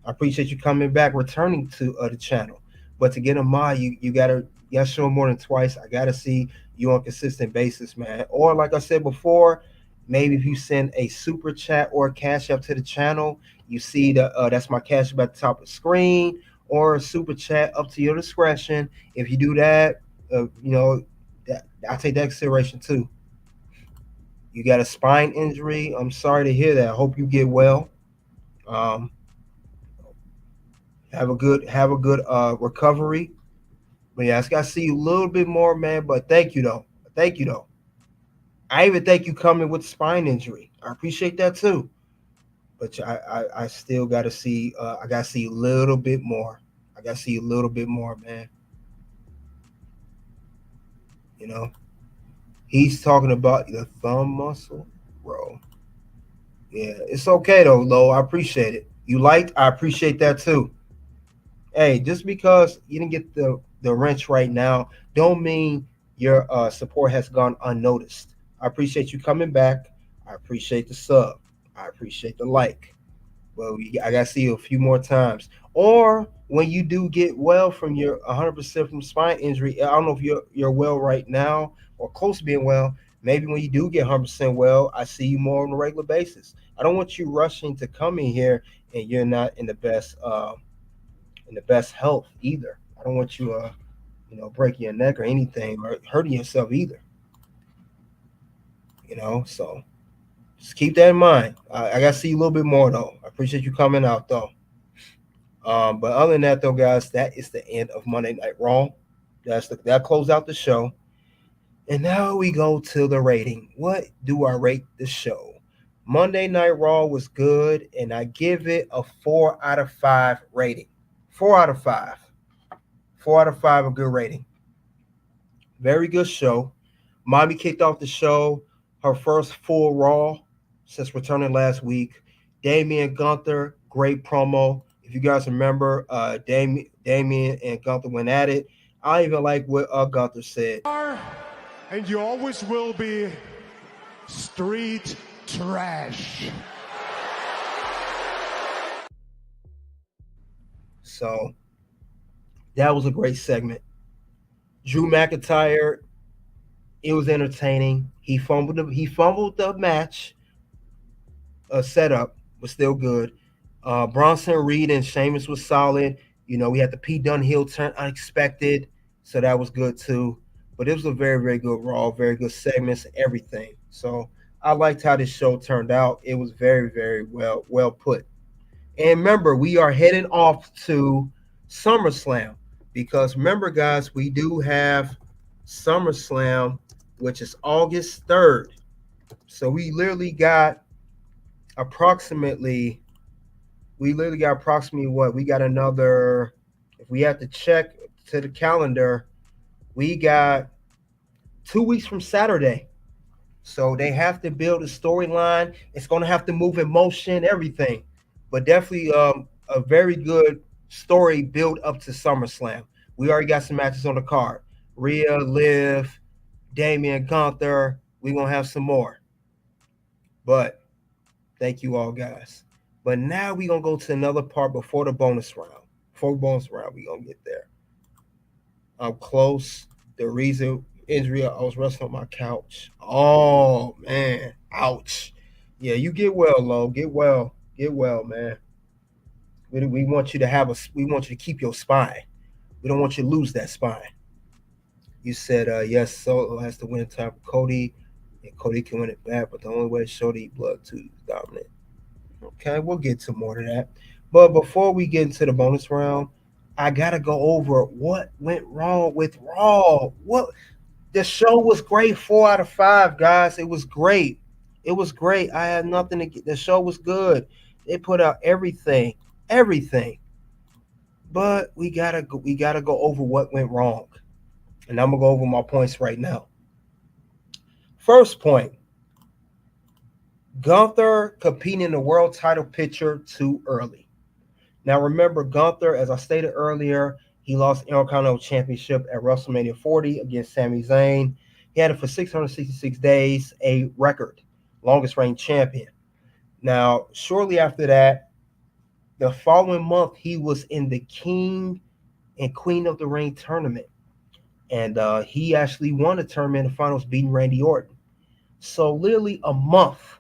I appreciate you coming back, returning to the channel. But to get a mod, you gotta show more than twice. I gotta see you on a consistent basis, man. Or like I said before, maybe if you send a super chat or a cash app to the channel, you see that's my cash app at the top of the screen, or a super chat, up to your discretion. If you do that, I take that consideration too. You got a spine injury. I'm sorry to hear that. I hope you get well. Have a good recovery. But yeah, I gotta see you a little bit more, man. But thank you though. I even thank you coming with spine injury. I appreciate that too. But I still gotta see. I gotta see a little bit more. I gotta see a little bit more, man. You know, he's talking about the thumb muscle, bro. Yeah, it's okay though, Lo. I appreciate it. I appreciate that too. Hey, just because you didn't get the wrench right now, don't mean your support has gone unnoticed. I appreciate you coming back. I appreciate the sub. I appreciate the like. Well, I gotta see you a few more times. Or when you do get well from your 100% from spine injury, I don't know if you're well right now or close to being well. Maybe when you do get 100% well, I see you more on a regular basis. I don't want you rushing to come in here and you're not in the best health either. I don't want you breaking your neck or anything or hurting yourself either. So just keep that in mind. I got to see you a little bit more, though. I appreciate you coming out, though. But other than that, though, guys, that is the end of Monday Night Raw. That closed out the show. And now we go to the rating. What do I rate the show? Monday Night Raw was good, and I give it a 4 out of 5 rating. 4 out of 5. 4 out of 5, a good rating. Very good show. Mommy kicked off the show, her first full Raw since returning last week. Damien Gunther, great promo. If you guys remember, Damien and Gunther went at it. I even like what Gunther said. And you always will be street trash. So that was a great segment. Drew McIntyre, it was entertaining. He fumbled the match setup, was still good. Bronson Reed and Sheamus was solid. We had the Pete Dunne heel turn unexpected, so that was good too. But it was a very, very good Raw, very good segments, everything. So I liked how this show turned out. It was very, very well put. And remember, we are heading off to SummerSlam because remember, guys, we do have SummerSlam, which is August 3rd. So we literally got approximately what? We got another, if we have to check to the calendar, we got 2 weeks from Saturday. So they have to build a storyline. It's going to have to move in motion, everything. But definitely a very good story build up to SummerSlam. We already got some matches on the card. Rhea, Liv, Damian, Gunther. We're going to have some more. But thank you all, guys. But now we're going to go to another part before the bonus round. Before the bonus round, we're going to get there. I'm close. The reason injury, I was wrestling on my couch. Oh, man. Ouch. Yeah, you get well, Lo. Get well. Get well, man. We want you to we want you to keep your spine. We don't want you to lose that spine. You said, yes, Solo has to win in time for Cody, and Cody can win it back, but the only way to show the blood to is dominant. Okay, we'll get to more of that. But before we get into the bonus round, I got to go over what went wrong with Raw. The show was great, 4 out of 5, guys. It was great. It was great. I had nothing to get. The show was good. They put out everything. But we gotta go over what went wrong. And I'm gonna go over my points right now. First point, Gunther competing in the world title picture too early. Now remember, Gunther, as I stated earlier, he lost the Intercontinental Championship at WrestleMania 40 against Sami Zayn. He had it for 666 days, a record, longest reigning champion. Now, shortly after that, the following month, he was in the King and Queen of the Ring tournament. And he actually won the tournament in the finals, beating Randy Orton. So literally a month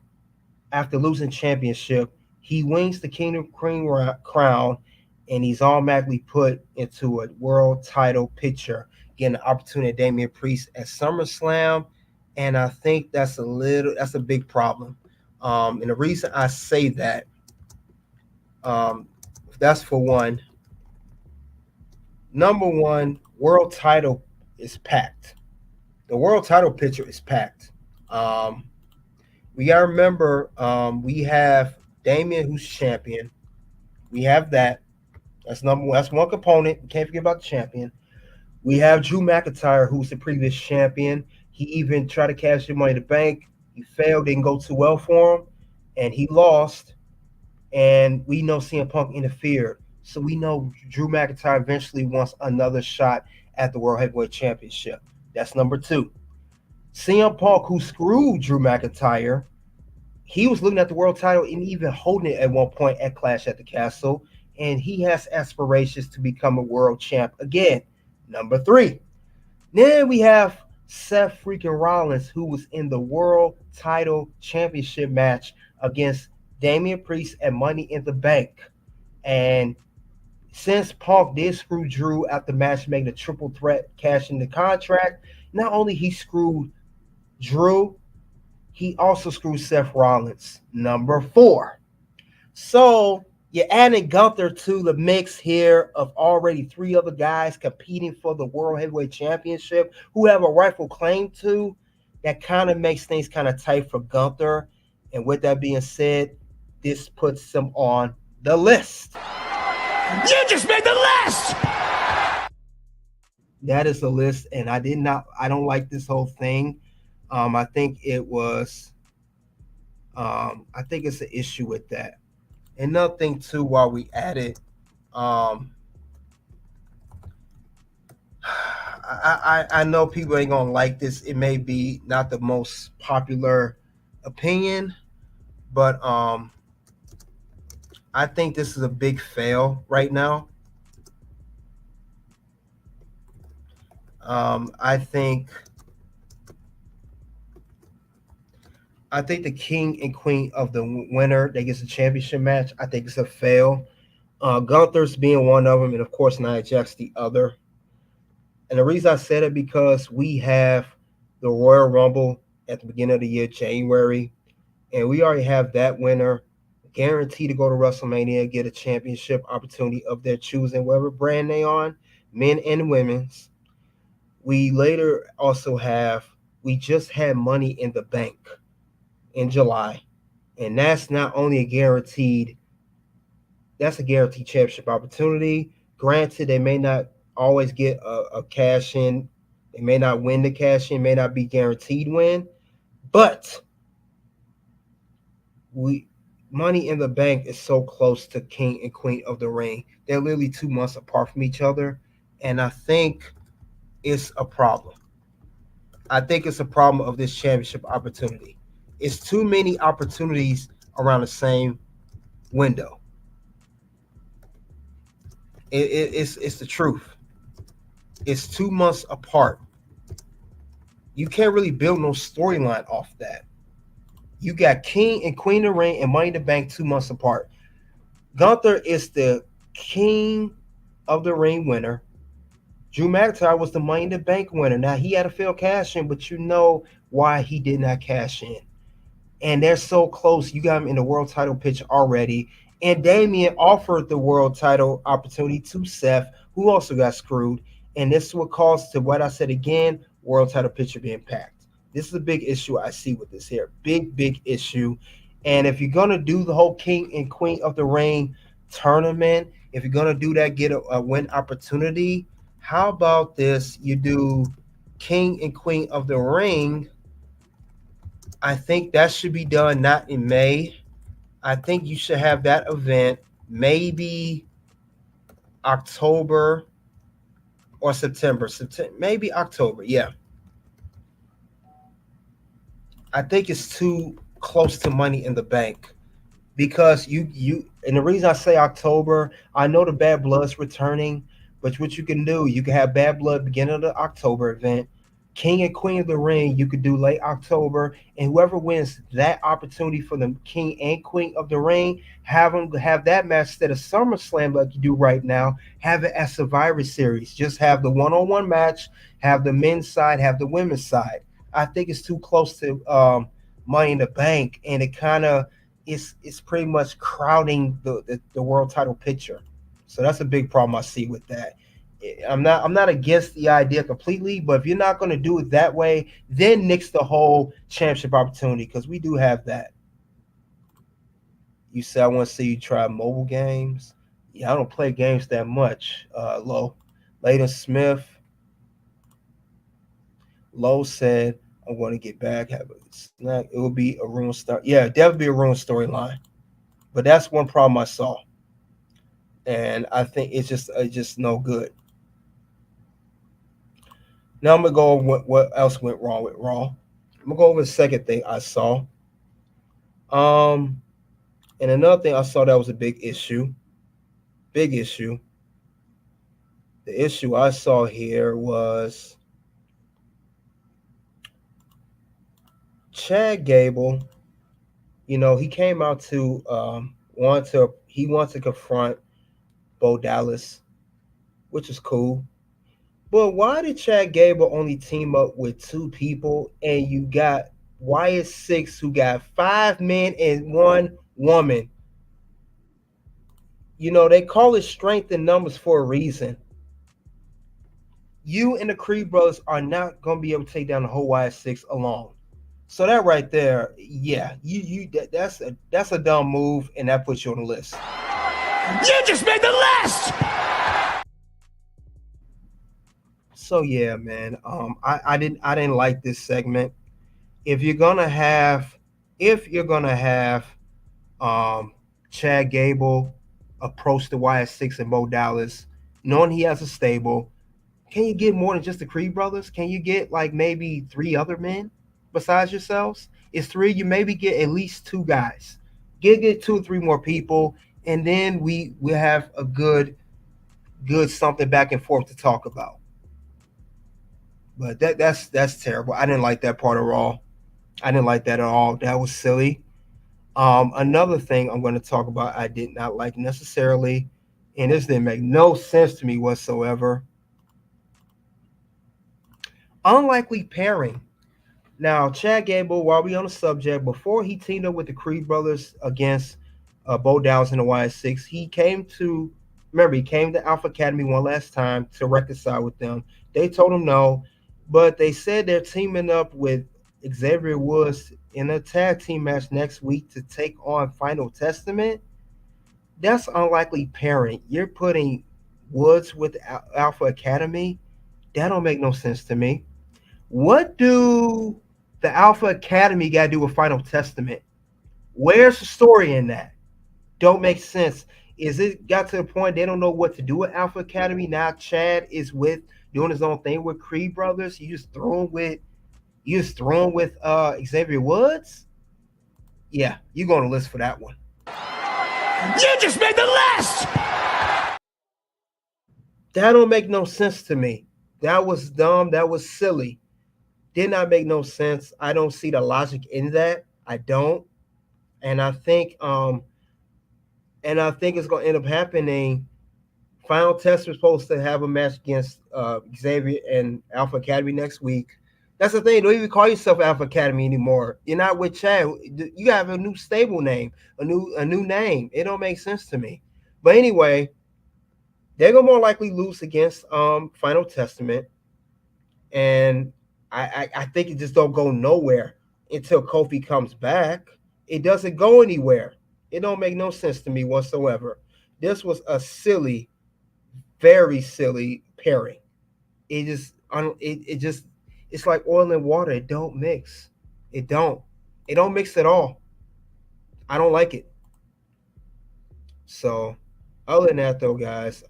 after losing championship, he wins the King of Queen crown, and he's automatically put into a world title picture, getting the opportunity of Damian Priest at SummerSlam. And I think that's a big problem. And the reason I say that, that's for one. Number one, world title is packed. The world title picture is packed. We got to remember, we have Damien, who's champion. We have that. That's one component. We can't forget about the champion. We have Drew McIntyre, who's the previous champion. He even tried to cash in Money in the Bank. He failed, didn't go too well for him, and he lost. And we know CM Punk interfered. So we know Drew McIntyre eventually wants another shot at the World Heavyweight Championship. That's number two. CM Punk, who screwed Drew McIntyre, he was looking at the world title and even holding it at one point at Clash at the Castle. And he has aspirations to become a world champ again. Number three. Then we have Seth freaking Rollins, who was in the world title championship match against Damian Priest at Money in the Bank. And since Punk did screw Drew after the match, making a triple threat, cashing the contract, not only he screwed Drew, he also screwed Seth Rollins, number 4. So you're adding Gunther to the mix here of already 3 other guys competing for the World Heavyweight Championship who have a rightful claim to. That kind of makes things kind of tight for Gunther. And with that being said, this puts him on the list. You just made the list! That is the list, and I don't like this whole thing. I think it's an issue with that. Another thing too, while we at it, I know people ain't gonna like this. It may be not the most popular opinion, but I think this is a big fail right now. I think the king and queen of the winner that gets a championship match, I think it's a fail. Gunther's being one of them, and of course Nia Jax the other. And the reason I said it because we have the Royal Rumble at the beginning of the year, January, and we already have that winner guaranteed to go to WrestleMania and get a championship opportunity of their choosing, whatever brand they on, men and women's. We later also we just had Money in the Bank in July, and that's not only a guaranteed championship opportunity. Granted, they may not always get a cash in. They may not win the cash in, may not be guaranteed win, but Money in the Bank is so close to King and Queen of the Ring. They're literally 2 months apart from each other, and I think it's a problem. I think it's a problem of this championship opportunity. It's too many opportunities around the same window. It's the truth. It's 2 months apart. You can't really build no storyline off that. You got King and Queen of the Ring and Money in the Bank 2 months apart. Gunther is the King of the Ring winner. Drew McIntyre was the Money in the Bank winner. Now, he had a failed cash in, but you know why he did not cash in. And they're so close. You got him in the world title picture already. And Damien offered the world title opportunity to Seth, who also got screwed. And this is what caused to what I said again, world title picture being packed. This is a big issue I see with this here. Big issue. And if you're going to do the whole King and Queen of the Ring tournament, if you're going to do that, get a win opportunity, how about this? You do King and Queen of the Ring. I think that should be done not in May. I think you should have that event maybe October or September. Maybe October, yeah. I think it's too close to Money in the Bank because you and the reason I say October, I know the Bad Blood's returning, but what you can do, you can have Bad Blood beginning of the October event. King and Queen of the Ring, you could do late October, and whoever wins that opportunity for the King and Queen of the Ring, have them have that match instead of SummerSlam like you do right now. Have it as Survivor Series. Just have the one-on-one match, have the men's side, have the women's side. I think it's too close to Money in the Bank, and it kind of it's pretty much crowding the world title picture. So that's a big problem I see with that. I'm not against the idea completely, but if you're not going to do it that way, then nix the whole championship opportunity because we do have that. You said I want to see you try mobile games. Yeah, I don't play games that much. Layden Smith. Lowe said I'm going to get back. Have a snack. It will be a ruined story. Yeah, definitely be a ruined storyline. But that's one problem I saw, and I think it's just no good. Now I'm gonna go over what else went wrong with Raw. I'm gonna go over the second thing I saw. And another thing I saw that was a big issue. Big issue. The issue I saw here was Chad Gable. You know, he came out to want to confront Bo Dallas, which is cool. But why did Chad Gable only team up with 2 people and you got Wyatt Sick6, who got 5 men and 1 woman. You know, they call it strength in numbers for a reason. You and the Creed brothers are not going to be able to take down the whole Wyatt Sick6 alone. So that right there, yeah, that's a dumb move, and that puts you on the list. You just made the list! So yeah, man. I didn't like this segment. If you're gonna have Chad Gable approach the Wyatt Sick6 and Bo Dallas, knowing he has a stable, can you get more than just the Creed brothers? Can you get like maybe 3 other men besides yourselves? It's 3. You maybe get at least 2 guys. Get 2 or 3 more people, and then we have a good something back and forth to talk about. But that's terrible. I didn't like that part of Raw. I didn't like that at all. That was silly. Another thing I'm going to talk about I did not like necessarily, and this didn't make no sense to me whatsoever. Unlikely pairing. Now, Chad Gable, while we on the subject, before he teamed up with the Creed brothers against Bo Dallas and the Wyatt Sick6, he came to Alpha Academy one last time to reconcile with them. They told him no, but they said they're teaming up with Xavier Woods in a tag team match next week to take on Final Testament. That's unlikely pairing. You're putting Woods with Alpha Academy. That don't make no sense to me. What do the Alpha Academy got to do with Final Testament? Where's the story in that? Don't make sense. Is it got to the point they don't know what to do with Alpha Academy? Now Chad is with doing his own thing with Creed brothers. You just throw him with Xavier Woods? Yeah, you're going to list for that one. You just made the list! That don't make no sense to me. That was dumb. That was silly. Did not make no sense. I don't see the logic in that. I don't. And I think it's gonna end up happening. Final Test was supposed to have a match against Xavier and Alpha Academy next week. That's the thing. Don't even call yourself Alpha Academy anymore. You're not with Chad. You have a new stable name, a new name. It don't make sense to me. But anyway, they're gonna more likely lose against Final Testament, and I think it just don't go nowhere until Kofi comes back. It doesn't go anywhere. It don't make no sense to me whatsoever. This was a silly, very silly pairing. It's like oil and water. It don't mix. It don't mix at all. I don't like it. So other than that though, guys,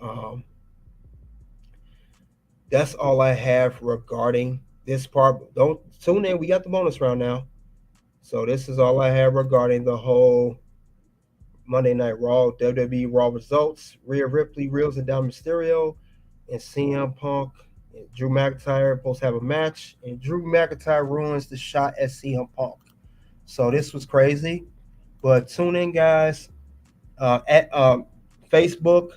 that's all I have regarding this part. Don't tune in. We got the bonus round now. So this is all I have regarding the whole Monday Night Raw, WWE Raw results. Rhea Ripley reels it down Mysterio, and CM Punk and Drew McIntyre both have a match, and Drew McIntyre ruins the shot at CM Punk. So this was crazy. But tune in, guys, at Facebook.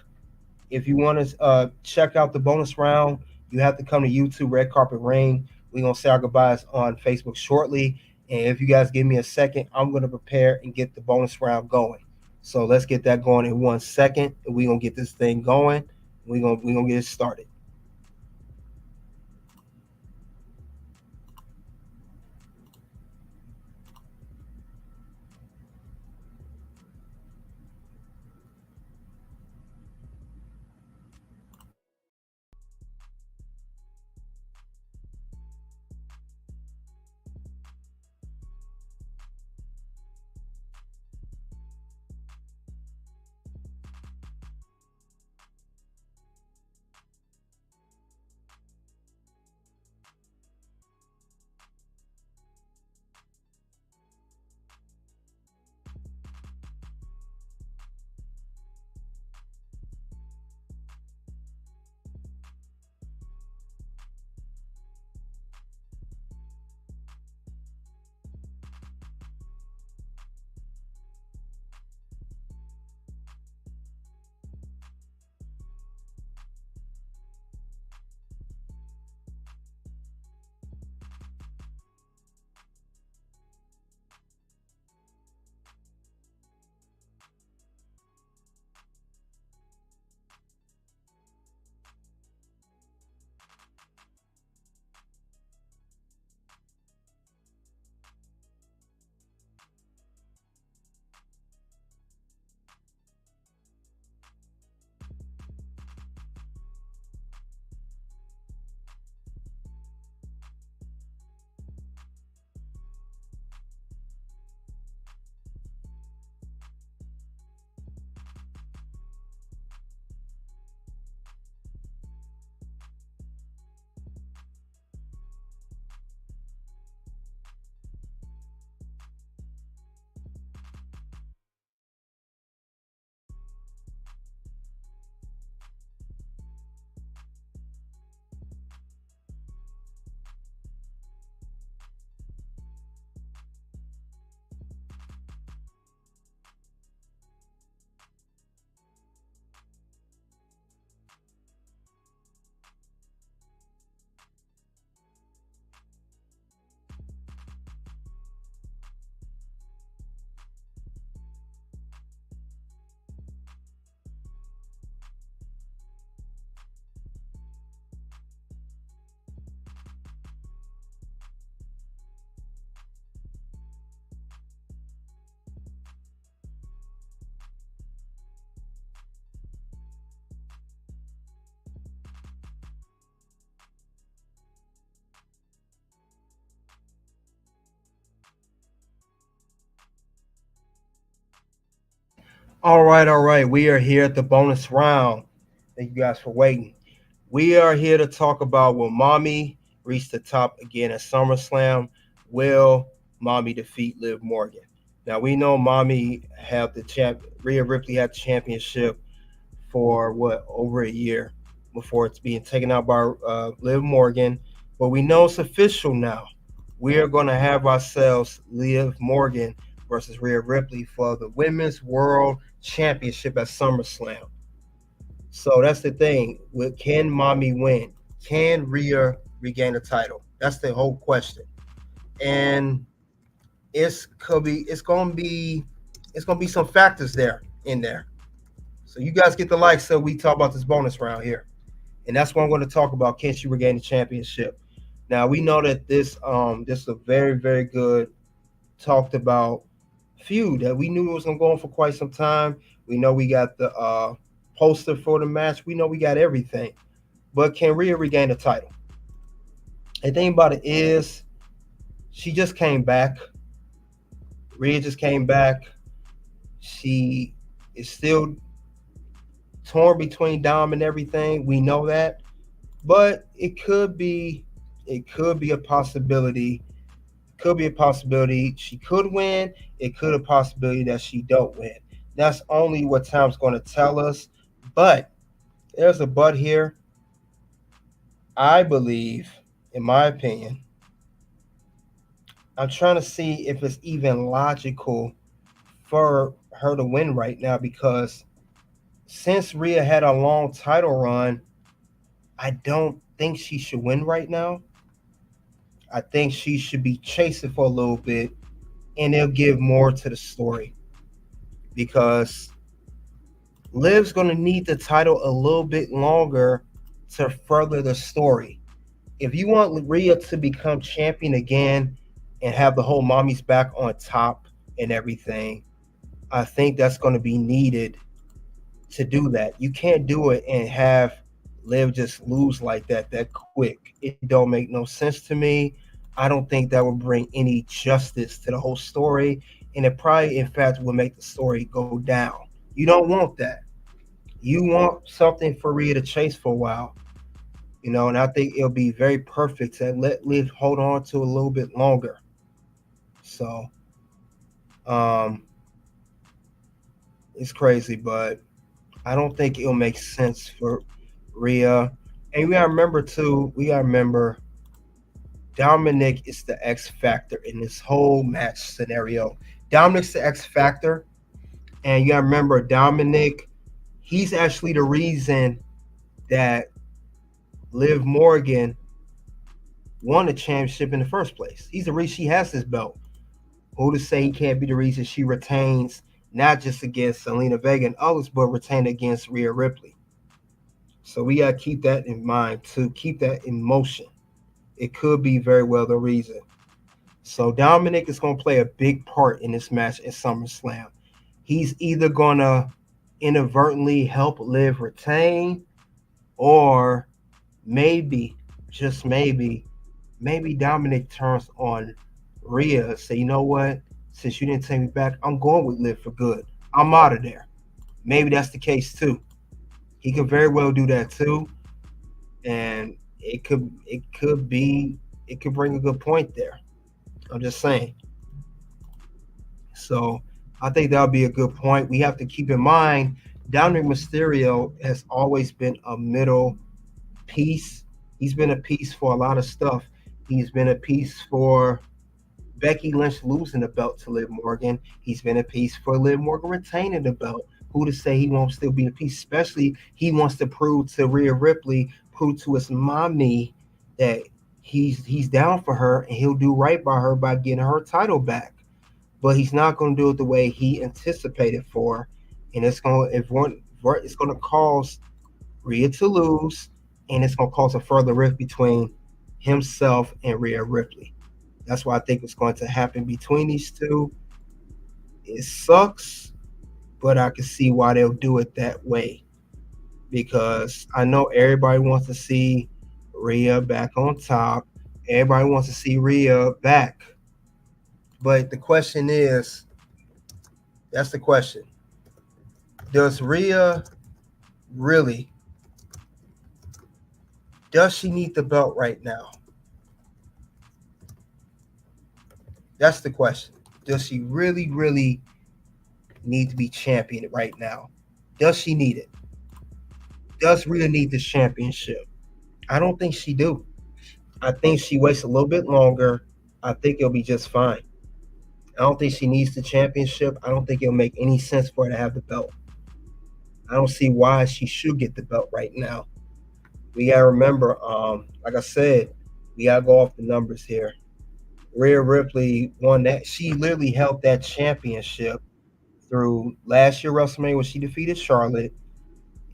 If you want to check out the bonus round, you have to come to YouTube, Red Carpet Rain. We're going to say our goodbyes on Facebook shortly. And if you guys give me a second, I'm going to prepare and get the bonus round going. So let's get that going in 1 second. And we're going to get this thing going. We're gonna get it started. All right. We are here at the bonus round. Thank you guys for waiting. We are here to talk about will Mommy reach the top again at SummerSlam? Will Mommy defeat Liv Morgan? Now we know Mommy have the Rhea Ripley had the championship for over a year before it's being taken out by Liv Morgan. But we know it's official now. We are going to have ourselves Liv Morgan versus Rhea Ripley for the Women's World Championship at SummerSlam. So that's the thing. Can Mommy win? Can Rhea regain the title? That's the whole question. And it's gonna be some factors in there. So you guys get the likes so we talk about this bonus round here. And that's what I'm going to talk about. Can she regain the championship? Now we know that this is a very, very good talked about feud that we knew it was going to go on for quite some time. We know we got the poster for the match. We know we got everything. But can Rhea regain the title? The thing about it is she just came back. Rhea just came back. She is still torn between Dom and everything. We know that. But it could be a possibility. Could be a possibility she could win. It could a possibility that she don't win. That's only what time's going to tell us. But there's a but here. I believe, in my opinion, I'm trying to see if it's even logical for her to win right now, because since Rhea had a long title run, I don't think she should win right now. I think she should be chasing for a little bit, and it'll give more to the story, because Liv's going to need the title a little bit longer to further the story. If you want Rhea to become champion again and have the whole Mommy's back on top and everything, I think that's going to be needed to do that. You can't do it and have Liv just lose like that quick. It don't make no sense to me. I don't think that would bring any justice to the whole story, and it probably, in fact, will make the story go down. You don't want that. You want something for Rhea to chase for a while, and I think it'll be very perfect to let Liv hold on to a little bit longer. So, it's crazy, but I don't think it'll make sense for Rhea. And we gotta remember Dominik is the X factor in this whole match scenario. Dominik's the X factor, and you gotta remember Dominik, he's actually the reason that Liv Morgan won the championship in the first place. He's the reason she has this belt. Who to say he can't be the reason she retains, not just against Zelina Vega and others, but retain against Rhea Ripley. So we got to keep that in mind, to keep that in motion. It could be very well the reason. So Dominik is going to play a big part in this match at SummerSlam. He's either going to inadvertently help Liv retain, or maybe, just maybe Dominik turns on Rhea and say, you know what? Since you didn't take me back, I'm going with Liv for good. I'm out of there. Maybe that's the case too. He could very well do that too, and it could bring a good point there. I'm just saying. So I think that'll be a good point. We have to keep in mind Dominic Mysterio has always been a middle piece. He's been a piece for a lot of stuff. He's been a piece for Becky Lynch losing the belt to Liv Morgan. He's been a piece for Liv Morgan retaining the belt. Who to say he won't still be a piece? Especially he wants to prove to Rhea Ripley, prove to his mommy that he's down for her and he'll do right by her by getting her title back. But he's not going to do it the way he anticipated for, and it's going to cause Rhea to lose, and it's going to cause a further rift between himself and Rhea Ripley. That's why I think it's going to happen between these two. It sucks, but I can see why they'll do it that way, because I know everybody wants to see Rhea back on top. Everybody wants to see Rhea back. But the question is, that's the question. Does Rhea really, does she need the belt right now? That's the question. Does she really, really need to be champion right now? Does she need it? Does Rhea need this championship? I don't think she do. I think she waits a little bit longer. I think it'll be just fine. I don't think she needs the championship. I don't think it'll make any sense for her to have the belt. I don't see why she should get the belt right now. We gotta remember, like I said, we gotta go off the numbers here. Rhea Ripley won that. She literally held that championship through last year WrestleMania when she defeated Charlotte,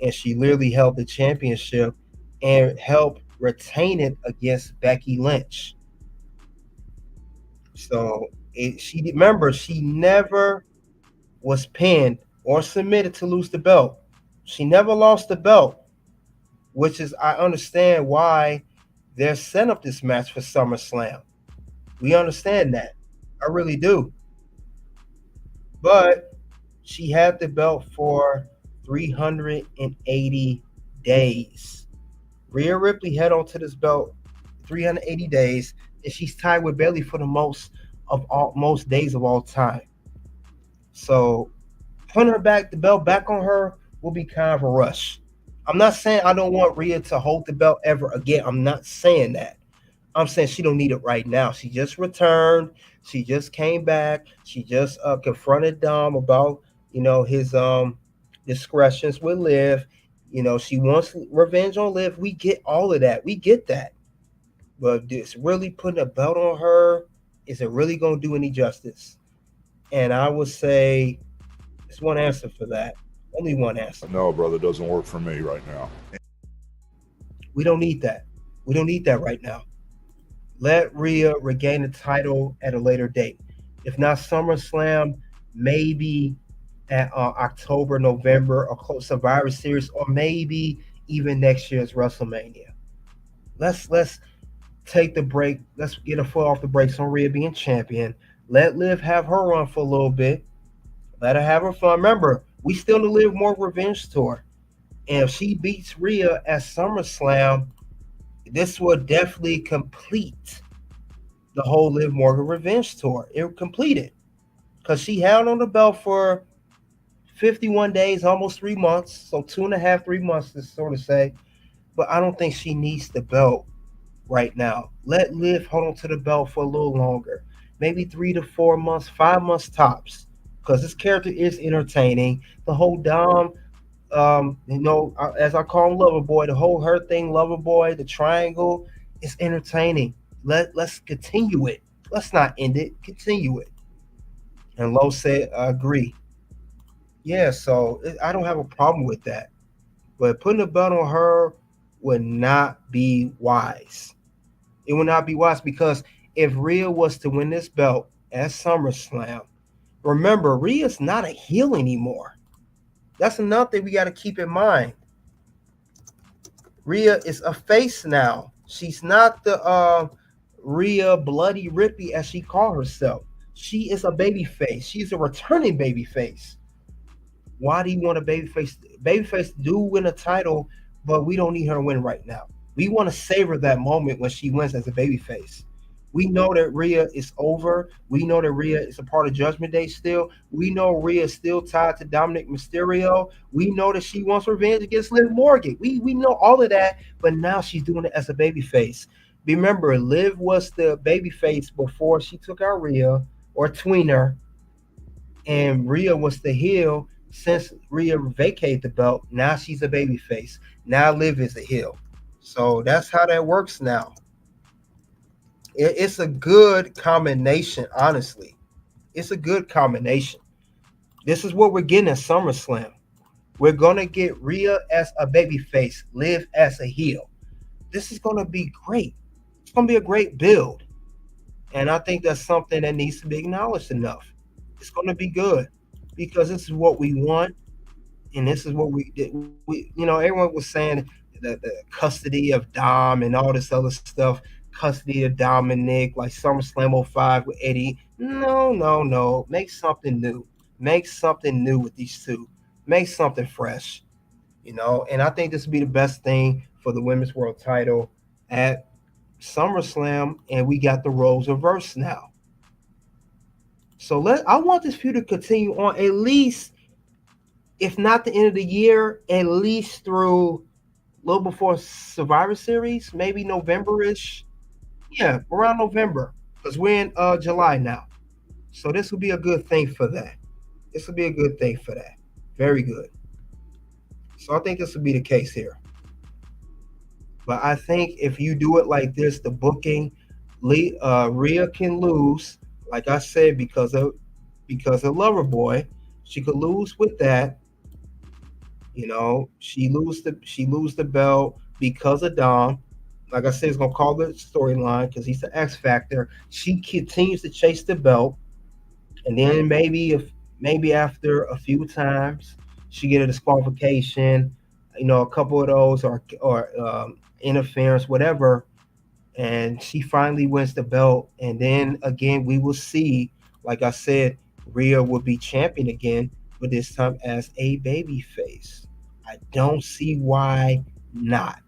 and she literally held the championship and helped retain it against Becky Lynch. So she never was pinned or submitted to lose the belt. She never lost the belt, which is, I understand why they're setting up this match for SummerSlam. We understand that. I really do. But she had the belt for 380 days. Rhea Ripley had onto this belt 380 days, and she's tied with Bayley for the most days of all time. So putting the belt back on her will be kind of a rush. I'm not saying I don't want Rhea to hold the belt ever again. I'm not saying that. I'm saying she don't need it right now. She just returned. She just came back. She just confronted Dom about, his discretions with Liv. She wants revenge on Liv. We get all of that. We get that. But it's really putting a belt on her. Is it really going to do any justice? And I would say there's one answer for that. Only one answer. No, brother, it doesn't work for me right now. We don't need that. We don't need that right now. Let Rhea regain the title at a later date. If not SummerSlam, maybe at October, November, or Survivor Series, or maybe even next year's WrestleMania. Let's take the break. Let's get a foot off the brakes on Rhea being champion. Let Liv have her run for a little bit. Let her have her fun. Remember, we still the Liv Morgan Revenge Tour. And if she beats Rhea at SummerSlam, this will definitely complete the whole Liv Morgan Revenge Tour. It will complete it. Because she held on the belt for 51 days, almost 3 months. So 2.5, 3 months to sort of say. But I don't think she needs the belt right now. Let Liv hold on to the belt for a little longer. Maybe 3 to 4 months, 5 months tops. Because this character is entertaining. The whole Dom, as I call him Loverboy, the whole her thing, Loverboy, the triangle, is entertaining. Let's continue it. Let's not end it. Continue it. And Lo said, I agree. Yeah, so I don't have a problem with that. But putting a belt on her would not be wise. It would not be wise because if Rhea was to win this belt at SummerSlam, remember, Rhea's not a heel anymore. That's another thing we got to keep in mind. Rhea is a face now. She's not the Rhea Bloody Ripley as she called herself. She is a baby face. She's a returning baby face. Why do you want a baby face? Babyface do win a title, but we don't need her to win right now. We want to savor that moment when she wins as a babyface. We know that Rhea is over. We know that Rhea is a part of Judgment Day still. We know Rhea is still tied to Dominic Mysterio. We know that she wants revenge against Liv Morgan. We know all of that, but now she's doing it as a babyface. Remember, Liv was the babyface before she took out Rhea or tweener, and Rhea was the heel since Rhea vacated the belt. Now she's a babyface. Now Liv is a heel. So that's how that works now. It's a good combination, honestly. It's a good combination. This is what we're getting at SummerSlam. We're going to get Rhea as a babyface, Liv as a heel. This is going to be great. It's going to be a great build. And I think that's something that needs to be acknowledged enough. It's going to be good because this is what we want. And this is what we did. Everyone was saying the custody of Dom and all this other stuff. Custody of Dominic, like SummerSlam 05 with Eddie. No. Make something new. Make something new with these two. Make something fresh, and I think this would be the best thing for the women's world title at SummerSlam, and we got the roles reversed now. So I want this feud to continue on at least, if not the end of the year, at least through a little before Survivor Series, maybe November-ish. Yeah, around November, because we're in July now. So this will be a good thing for that. This will be a good thing for that. Very good. So I think this will be the case here. But I think if you do it like this, the booking, Rhea can lose, like I said, because of Loverboy. She could lose with that. She lose the belt because of Dom. Like I said, it's gonna call the storyline because he's the X Factor. She continues to chase the belt, and then maybe after a few times, she get a disqualification. A couple of those or interference, whatever, and she finally wins the belt. And then again, we will see, like I said, Rhea will be champion again, but this time as a baby face. I don't see why not.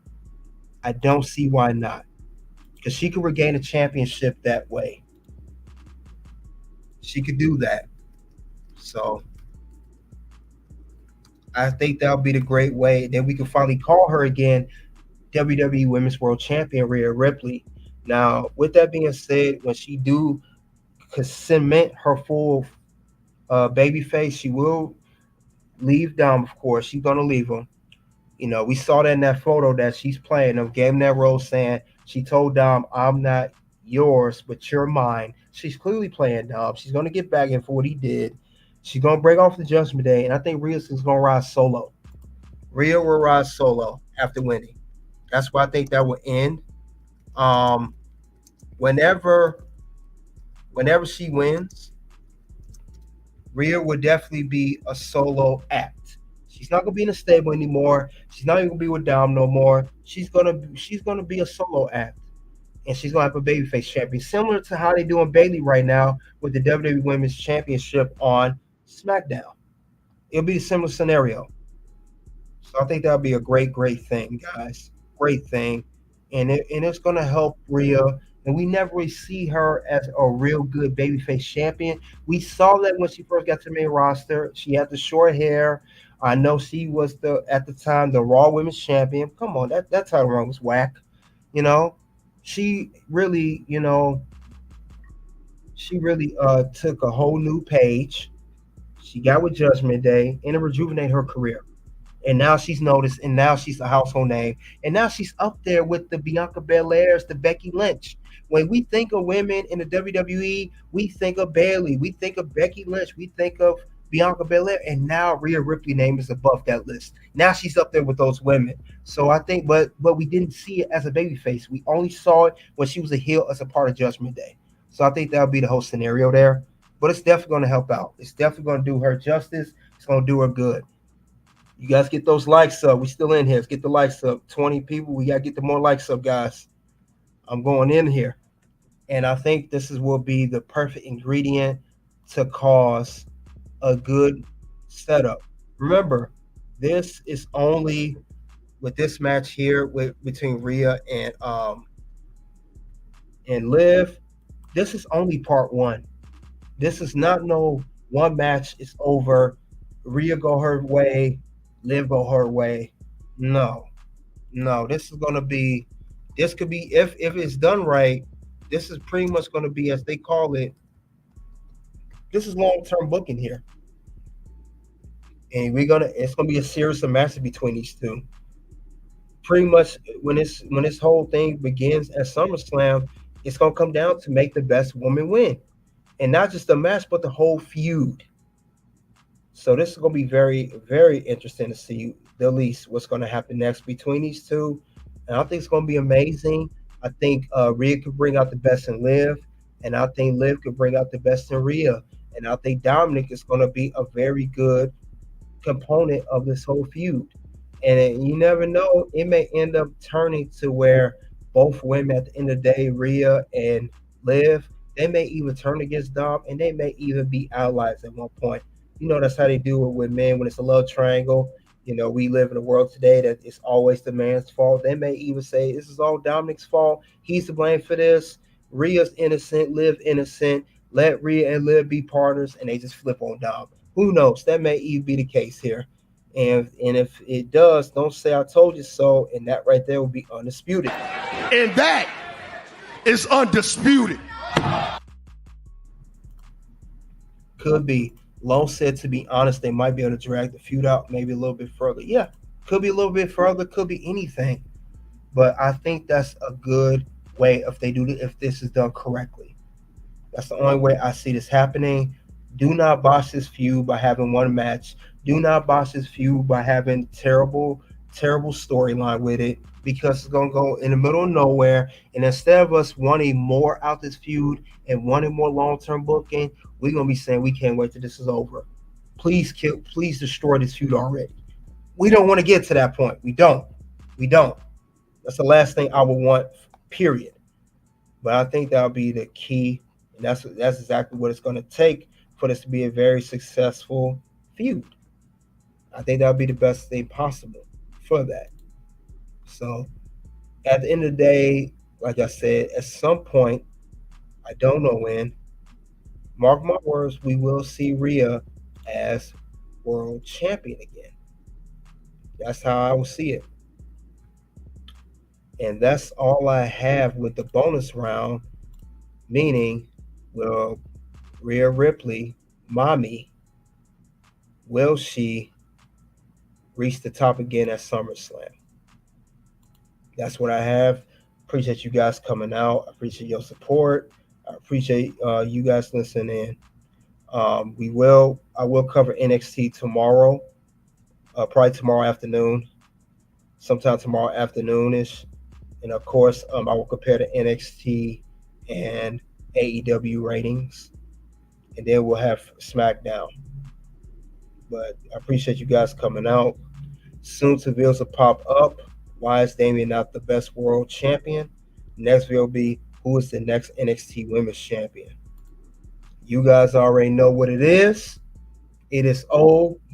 Because she could regain a championship that way. She could do that. So I think that'll be the great way. Then we can finally call her again WWE Women's World Champion, Rhea Ripley. Now, with that being said, when she could cement her full baby face, she will leave Dom, of course. She's going to leave him. We saw that in that photo that she's playing him, gave him that role saying, she told Dom, I'm not yours, but you're mine. She's clearly playing Dom. She's going to get back in for what he did. She's going to break off the Judgment Day, and I think Rhea's going to rise solo. Rhea will rise solo after winning. That's why I think that will end. Whenever she wins, Rhea would definitely be a solo act. She's not gonna be in a stable anymore. She's not even gonna be with Dom no more. She's gonna be a solo act, and she's gonna have a babyface champion, similar to how they're doing Bayley right now with the WWE Women's Championship on SmackDown. It'll be a similar scenario. So I think that'll be a great thing, guys. Great thing, and it's gonna help Rhea. And we never really see her as a real good babyface champion. We saw that when she first got to the main roster. She had the short hair. I know she was at the time the Raw Women's Champion. Come on, that title run was whack. She really, took a whole new page. She got with Judgment Day and it rejuvenated her career. And now she's noticed, and now she's a household name. And now she's up there with the Bianca Belairs, the Becky Lynch. When we think of women in the WWE, we think of Bayley, we think of Becky Lynch, we think of Bianca Belair, and now Rhea Ripley name is above that list. Now she's up there with those women. So I think, but we didn't see it as a babyface. We only saw it when she was a heel as a part of Judgment Day. So I think that'll be the whole scenario there. But it's definitely going to help out. It's definitely going to do her justice. It's going to do her good. You guys get those likes up. We still in here. Let's get the likes up. 20 people. We got to get the more likes up, guys. I'm going in here. And I think this will be the perfect ingredient to cause a good setup. Remember, this is only with this match here between Rhea and Liv. This is only part one. This is not no one match is over. Rhea go her way, Liv go her way. No. This is gonna be. This could be if it's done right. This is pretty much going to be, as they call it, this is long-term booking here. And it's going to be a series of matches between these two. Pretty much when this whole thing begins at SummerSlam, it's going to come down to make the best woman win. And not just the match, but the whole feud. So this is going to be very, very interesting to see at least what's going to happen next between these two. And I think it's going to be amazing. I think Rhea could bring out the best in Liv, and I think Liv could bring out the best in Rhea. And I think Dominic is going to be a very good component of this whole feud. And you never know, it may end up turning to where both women at the end of the day, Rhea and Liv, they may even turn against Dom, and they may even be allies at one point. You know, that's how they do it with men when it's a love triangle. You know, we live in a world today that it's always the man's fault. They may even say this is all Dominik's fault. He's to blame for this. Rhea's innocent, Liv innocent. Let Rhea and Liv be partners, and they just flip on Dom. Who knows? That may even be the case here. And if it does, don't say I told you so. And that right there will be undisputed. And that is undisputed. Could be. Long said, to be honest, they might be able to drag the feud out maybe a little bit further. Yeah, could be a little bit further, could be anything. But I think that's a good way if this is done correctly. That's the only way I see this happening. Do not botch this feud by having one match. Do not botch this feud by having terrible storyline with it, because it's going to go in the middle of nowhere. And instead of us wanting more out this feud and wanting more long-term booking, we're going to be saying we can't wait till this is over. Please destroy this feud already. We don't want to get to that point. We don't. That's the last thing I would want, period. But I think that'll be the key. And that's exactly what it's going to take for this to be a very successful feud. I think that'll be the best thing possible for that. So at the end of the day, like I said, at some point, I don't know when, mark my words, we will see Rhea as world champion again. That's how I will see it. And that's all I have with the bonus round, meaning, will Rhea Ripley, mommy, will she reach the top again at SummerSlam? That's what I have. Appreciate you guys coming out. I appreciate your support. I appreciate you guys listening in. I will cover NXT tomorrow, probably tomorrow afternoon, sometime tomorrow afternoonish. And of course, I will compare the NXT and AEW ratings, and then we'll have SmackDown. But I appreciate you guys coming out. Soon to videos will pop up. Why is Damien not the best world champion? Next video will be who is the next NXT Women's Champion. You guys already know what it is. It is OUNT.